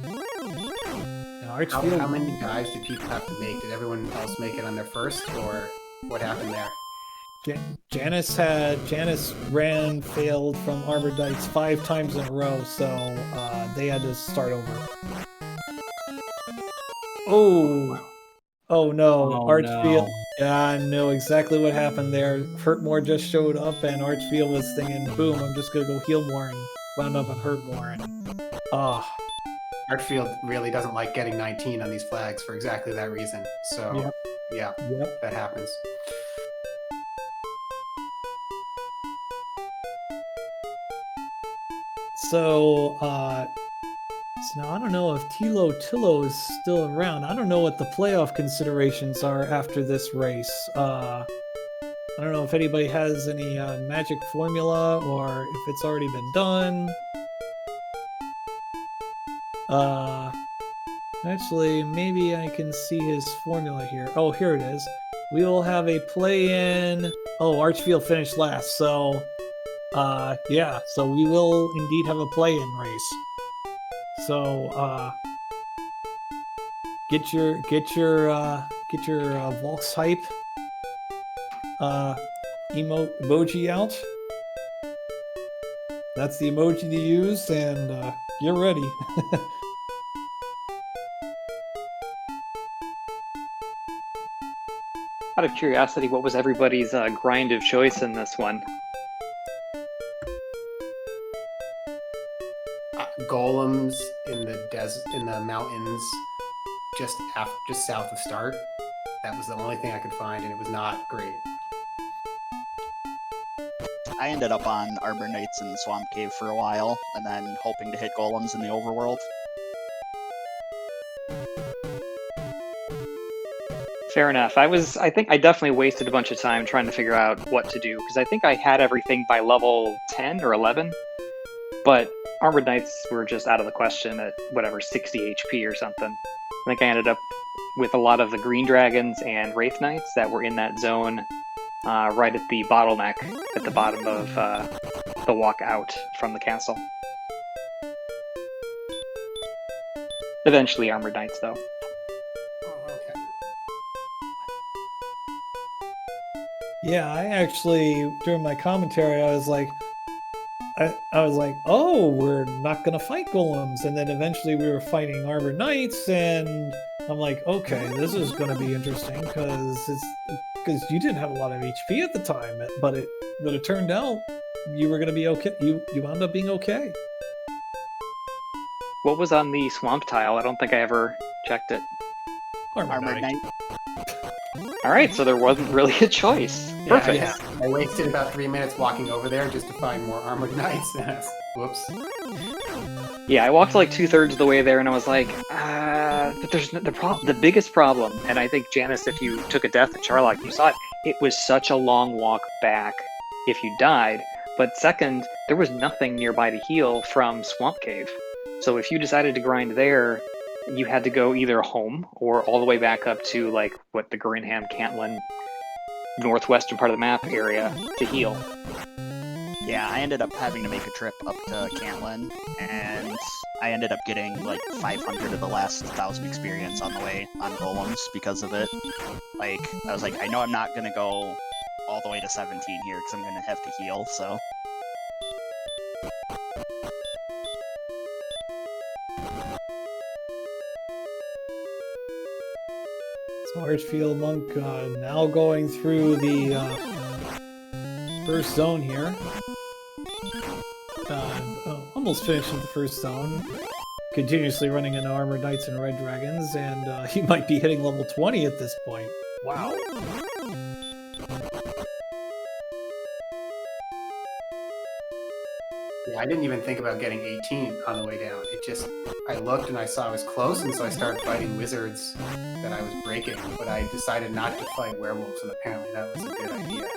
Now, How many dives did people have to make? Did everyone else make it on their first, or what happened there? Janice failed from Armored Knights 5 times in a row, so they had to start over. Oh no, Oh, Archfield. no. Yeah, I know exactly what happened there. Hurtmore just showed up, and Archfield was thinking, "Boom, I'm just gonna go heal more," and wound up on Hurtmore. And Archfield really doesn't like getting 19 on these flags for exactly that reason. So, Yep. yeah, Yep. that happens. So now I don't know if Tillo is still around. I don't know what the playoff considerations are after this race. I don't know if anybody has any magic formula or if it's already been done. Actually, maybe I can see his formula here. Oh, here it is. We will have a play-in. Oh, Archfield finished last, so yeah, so we will indeed have a play-in race. So get your Volks hype emoji out. That's the emoji to use, and get ready. Out of curiosity, what was everybody's grind of choice in this one? Golems in the mountains, just south of start. That was the only thing I could find, and it was not great. I ended up on Arbor Knights in the Swamp Cave for a while, and then hoping to hit golems in the overworld. Fair enough. I think I definitely wasted a bunch of time trying to figure out what to do, because I think I had everything by level 10 or 11, but Armored Knights were just out of the question at whatever, 60 HP or something. I think I ended up with a lot of the Green Dragons and Wraith Knights that were in that zone right at the bottleneck at the bottom of the walk out from the castle. Eventually Armored Knights, though. Yeah, I actually, during my commentary, I was like, oh, we're not gonna fight golems, and then eventually we were fighting Armored Knights, and I'm like, okay, this is gonna be interesting because you didn't have a lot of HP at the time, but it turned out you were gonna be okay. You wound up being okay. What was on the swamp tile? I don't think I ever checked it. Armored Knight. Alright, so there wasn't really a choice. Perfect. Yeah, I wasted about 3 minutes walking over there just to find more Armored Knights. Whoops. Yeah, I walked like 2/3 of the way there, and I was like, but there's the biggest problem, and I think, Janice, if you took a death at Charlock, you saw it, it was such a long walk back if you died, but second, there was nothing nearby to heal from Swamp Cave. So if you decided to grind there, you had to go either home or all the way back up to, like, what, the Grinham, Cantlin, northwestern part of the map area to heal. Yeah, I ended up having to make a trip up to Cantlin, and I ended up getting like 500 of the last 1,000 experience on the way on golems because of it. Like, I was like, I know I'm not gonna go all the way to 17 here because I'm gonna have to heal, so. So Archfield Monk now going through the first zone here. Almost finishing the first zone. Continuously running into Armored Knights and Red Dragons, and he might be hitting level 20 at this point. Wow. Yeah, I didn't even think about getting 18 on the way down. I looked and I saw I was close, and so I started fighting wizards that I was breaking, but I decided not to fight werewolves, and apparently that was a good idea.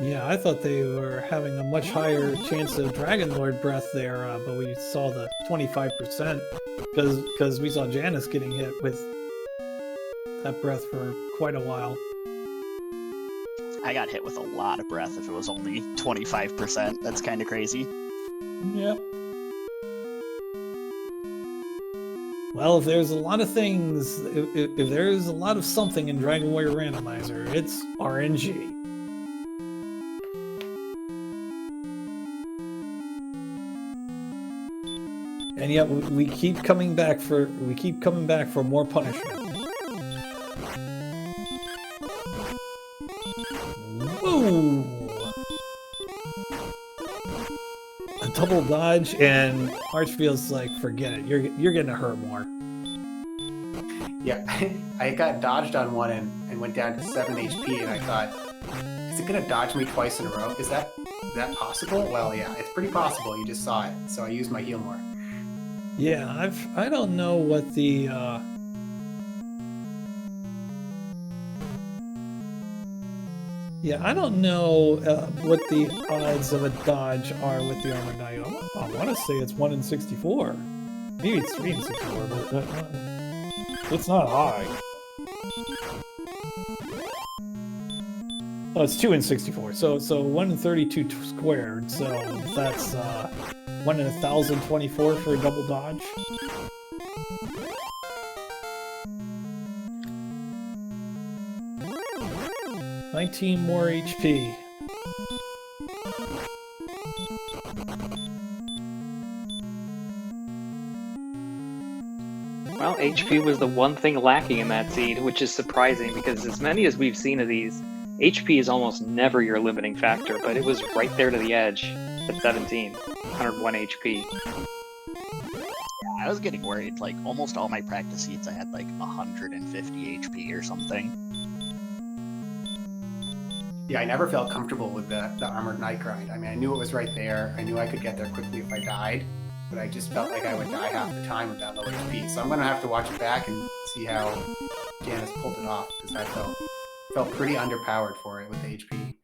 Yeah, I thought they were having a much higher chance of Dragon Lord breath there, but we saw the 25% because we saw Janice getting hit with that breath for quite a while. I got hit with a lot of breath if it was only 25%. That's kind of crazy. Yep. Well, if there's a lot of things, if there's a lot of something in Dragon Warrior Randomizer, it's RNG. And yet we keep coming back for more punishment. Whoa! A double dodge, and Archfield's like, forget it. You're gonna hurt more. Yeah, I got dodged on one and went down to 7 HP, and I thought, is it gonna dodge me twice in a row? Is that possible? Well, yeah, it's pretty possible. You just saw it, so I used my heal more. Yeah, I don't know what the I don't know what the odds of a dodge are with the Armored Knight. I want to say it's 1 in 64. Maybe it's 3 in 64, but it's not high. Oh, it's 2 in 64. So 1 in 32 squared. So that's 1 in 1,024 for a double dodge. $19 more HP. Well, HP was the one thing lacking in that seed, which is surprising because as many as we've seen of these, HP is almost never your limiting factor, but it was right there to the edge at 17, 101 HP. I was getting worried. Like, almost all my practice seeds, I had like 150 HP or something. Yeah, I never felt comfortable with the Armored Knight grind. I mean, I knew it was right there. I knew I could get there quickly if I died, but I just felt like I would die half the time with that low HP. So I'm going to have to watch it back and see how Janice pulled it off, because I felt pretty underpowered for it with the HP.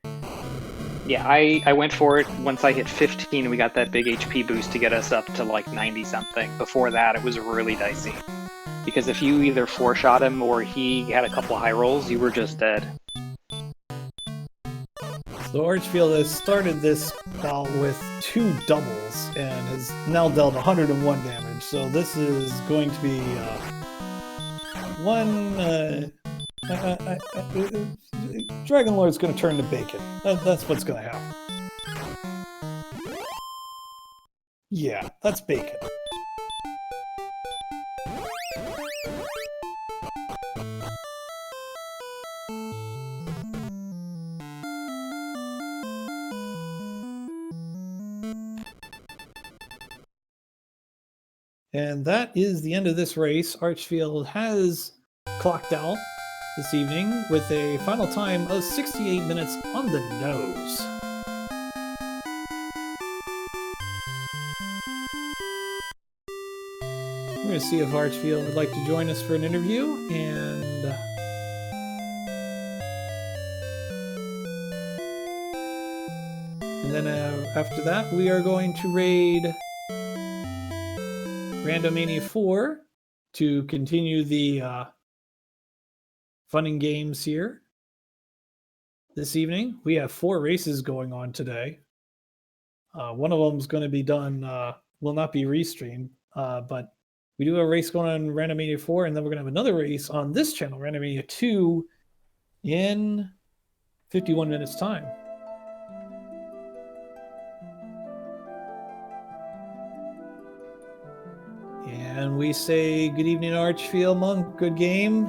Yeah, I went for it once I hit 15. We got that big HP boost to get us up to like 90 something. Before that, it was really dicey. Because if you either 4-shot him or he had a couple high rolls, you were just dead. So Archfield has started this bout with 2 doubles and has now dealt 101 damage. So this is going to be Dragon Lord's going to turn to bacon. That's what's going to happen. Yeah, that's bacon. And that is the end of this race. Archfield has clocked out this evening with a final time of 68 minutes on the nose. We're going to see if Archfield would like to join us for an interview, and then after that we are going to raid Randomania 4 to continue the fun and games here this evening. We have 4 races going on today. One of them is going to be done, will not be restreamed, but we do have a race going on in Randomania 4, and then we're going to have another race on this channel, Randomania 2, in 51 minutes' time. And we say good evening, Archfield Monk. Good game.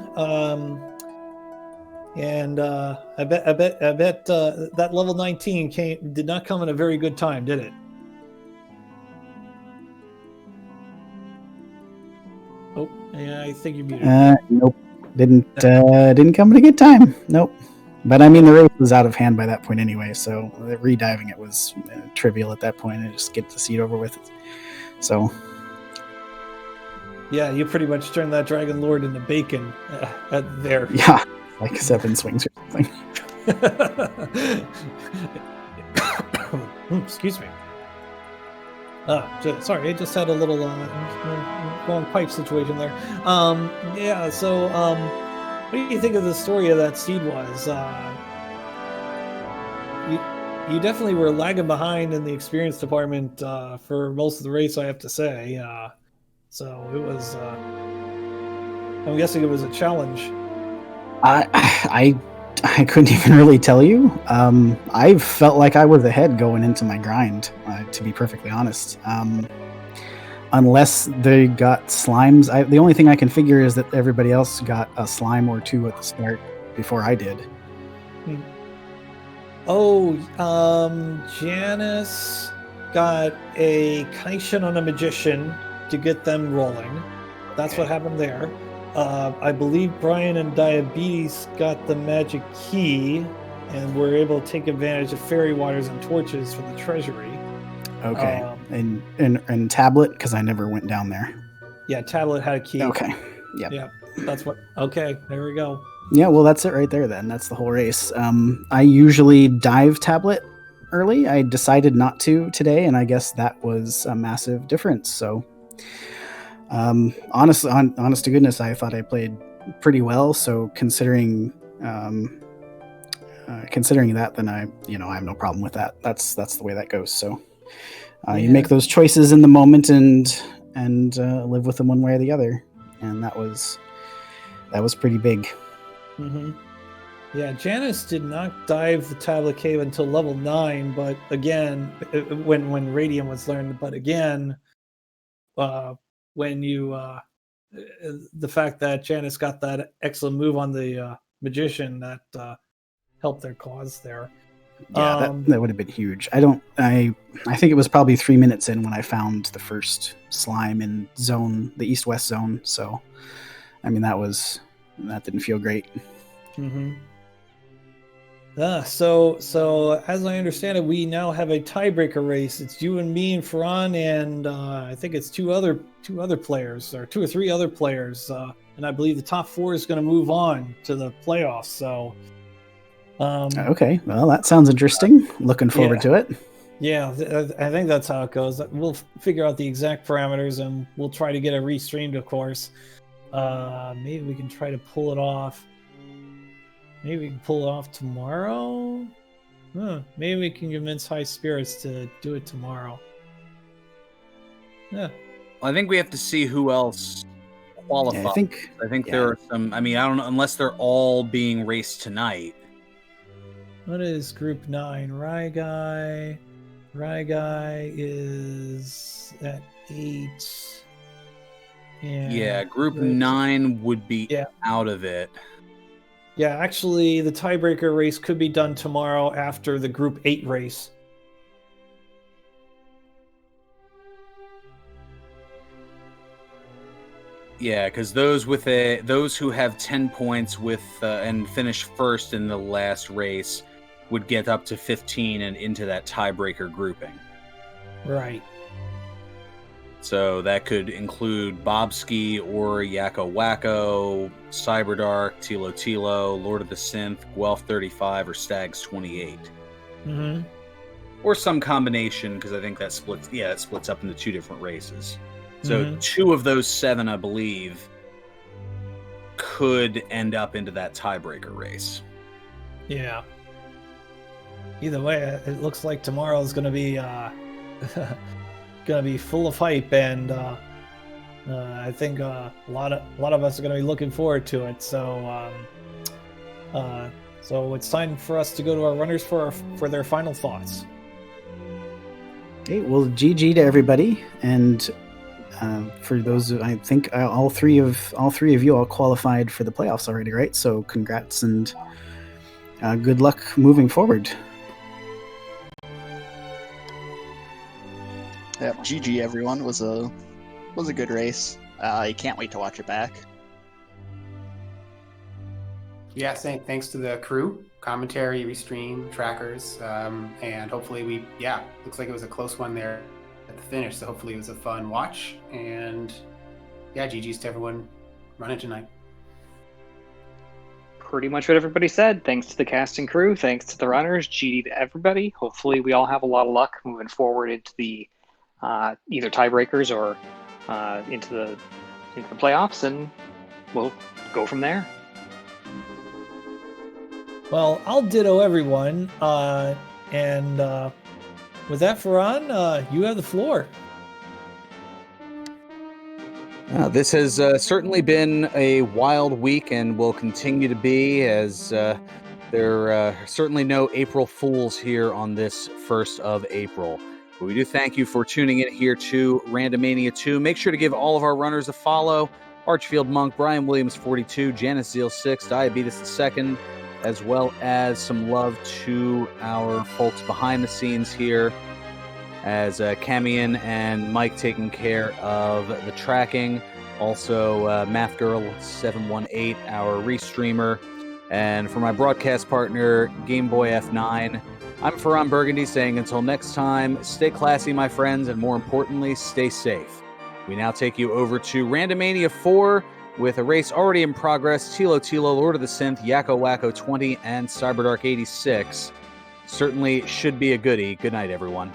And I bet that level 19 did not come at a very good time, did it? Oh, yeah, I think you're muted. Nope, didn't come at a good time. Nope. But I mean, the race was out of hand by that point anyway, so rediving it was trivial at that point, and just get the seat over with. So. Yeah, you pretty much turned that Dragon Lord into bacon there. Yeah, like 7 swings or something. Excuse me. Sorry, I just had a little long pipe situation there. Yeah, so what do you think of the story of that seed-wise? You definitely were lagging behind in the experience department for most of the race, I have to say. So it was. I'm guessing it was a challenge. I couldn't even really tell you. I felt like I was ahead going into my grind, to be perfectly honest. Unless they got slimes, the only thing I can figure is that everybody else got a slime or two at the start before I did. Oh, Janice got a Kaishin on a magician to get them rolling. That's what happened there. I believe Brian and Diabetes got the magic key and were able to take advantage of fairy waters and torches for the treasury. Okay. And Tablet, because I never went down there. Yeah, Tablet had a key. Okay. Yep. Yeah, that's what. Okay, there we go. Yeah, well, that's it right there then. That's the whole race. I usually dive Tablet early. I decided not to today, and I guess that was a massive difference. So, honest to goodness, I thought I played pretty well. So considering that, then I have no problem with that. That's the way that goes. So you make those choices in the moment and live with them one way or the other, and that was pretty big. Mm-hmm. Yeah, Janice did not dive the Tablet Cave until level 9, but again, when Radium was learned, but again, when you the fact that Janice got that excellent move on the magician, that helped their cause there. Yeah, that would have been huge. I think it was probably 3 minutes in when I found the first slime in the east-west zone. So, I mean, that didn't feel great. Mm-hmm. So as I understand it, we now have a tiebreaker race. It's you and me and Ferran, and I think it's two other players, or 2 or 3 other players, and I believe the top 4 is going to move on to the playoffs. So, okay, well, that sounds interesting. Looking forward to it. Yeah, I think that's how it goes. We'll figure out the exact parameters, and we'll try to get it restreamed, of course. Maybe we can try to pull it off. Maybe we can pull it off tomorrow? Maybe we can convince High Spirits to do it tomorrow. Yeah. I think we have to see who else qualifies. Yeah, I think there are some... I mean, I don't know, unless they're all being raced tonight. What is Group 9? Raigai is at 8. And yeah, Group 9 would be out of it. Yeah, actually, the tiebreaker race could be done tomorrow after the Group 8 race. Yeah, because those who have 10 points with and finish first in the last race would get up to 15 and into that tiebreaker grouping. Right. So that could include Bobski or Yakko Wacko, Cyberdark, Tilo Tilo, Lord of the Synth, Guelph 35, or Stags 28. Mm-hmm. Or some combination, because I think that splits up into 2 different races. So 2 of those 7, I believe, could end up into that tiebreaker race. Yeah. Either way, it looks like tomorrow is going to be full of hype, and I think a lot of us are going to be looking forward to it. So, so it's time for us to go to our runners for their final thoughts. Okay, well, GG to everybody, and for those, I think all three of you all qualified for the playoffs already, right? So, congrats and good luck moving forward. Yeah, GG everyone. Was a good race. I can't wait to watch it back. Yeah, saying thanks to the crew, commentary, restream, trackers, and hopefully looks like it was a close one there at the finish. So hopefully it was a fun watch, and yeah, GG's to everyone running tonight. Pretty much what everybody said. Thanks to the cast and crew. Thanks to the runners. GG to everybody. Hopefully we all have a lot of luck moving forward into the either tiebreakers or into the playoffs, and we'll go from there. Well, I'll ditto everyone, and with that, Ferran, you have the floor. This has certainly been a wild week and will continue to be, as there are certainly no April Fools here on this 1st of April. But we do thank you for tuning in here to Randomania 2. Make sure to give all of our runners a follow. Archfield Monk, Brian Williams 42, Janice Zeal 6, Diabetes the 2nd, as well as some love to our folks behind the scenes here, as Camian and Mike taking care of the tracking. Also, Math Girl 718, our restreamer. And for my broadcast partner, Game Boy F9, I'm Ferran Burgundy saying until next time, stay classy, my friends, and more importantly, stay safe. We now take you over to Randomania 4 with a race already in progress. Tilo Tilo, Lord of the Synth, Yakko Wacko 20, and Cyberdark 86. Certainly should be a goodie. Good night, everyone.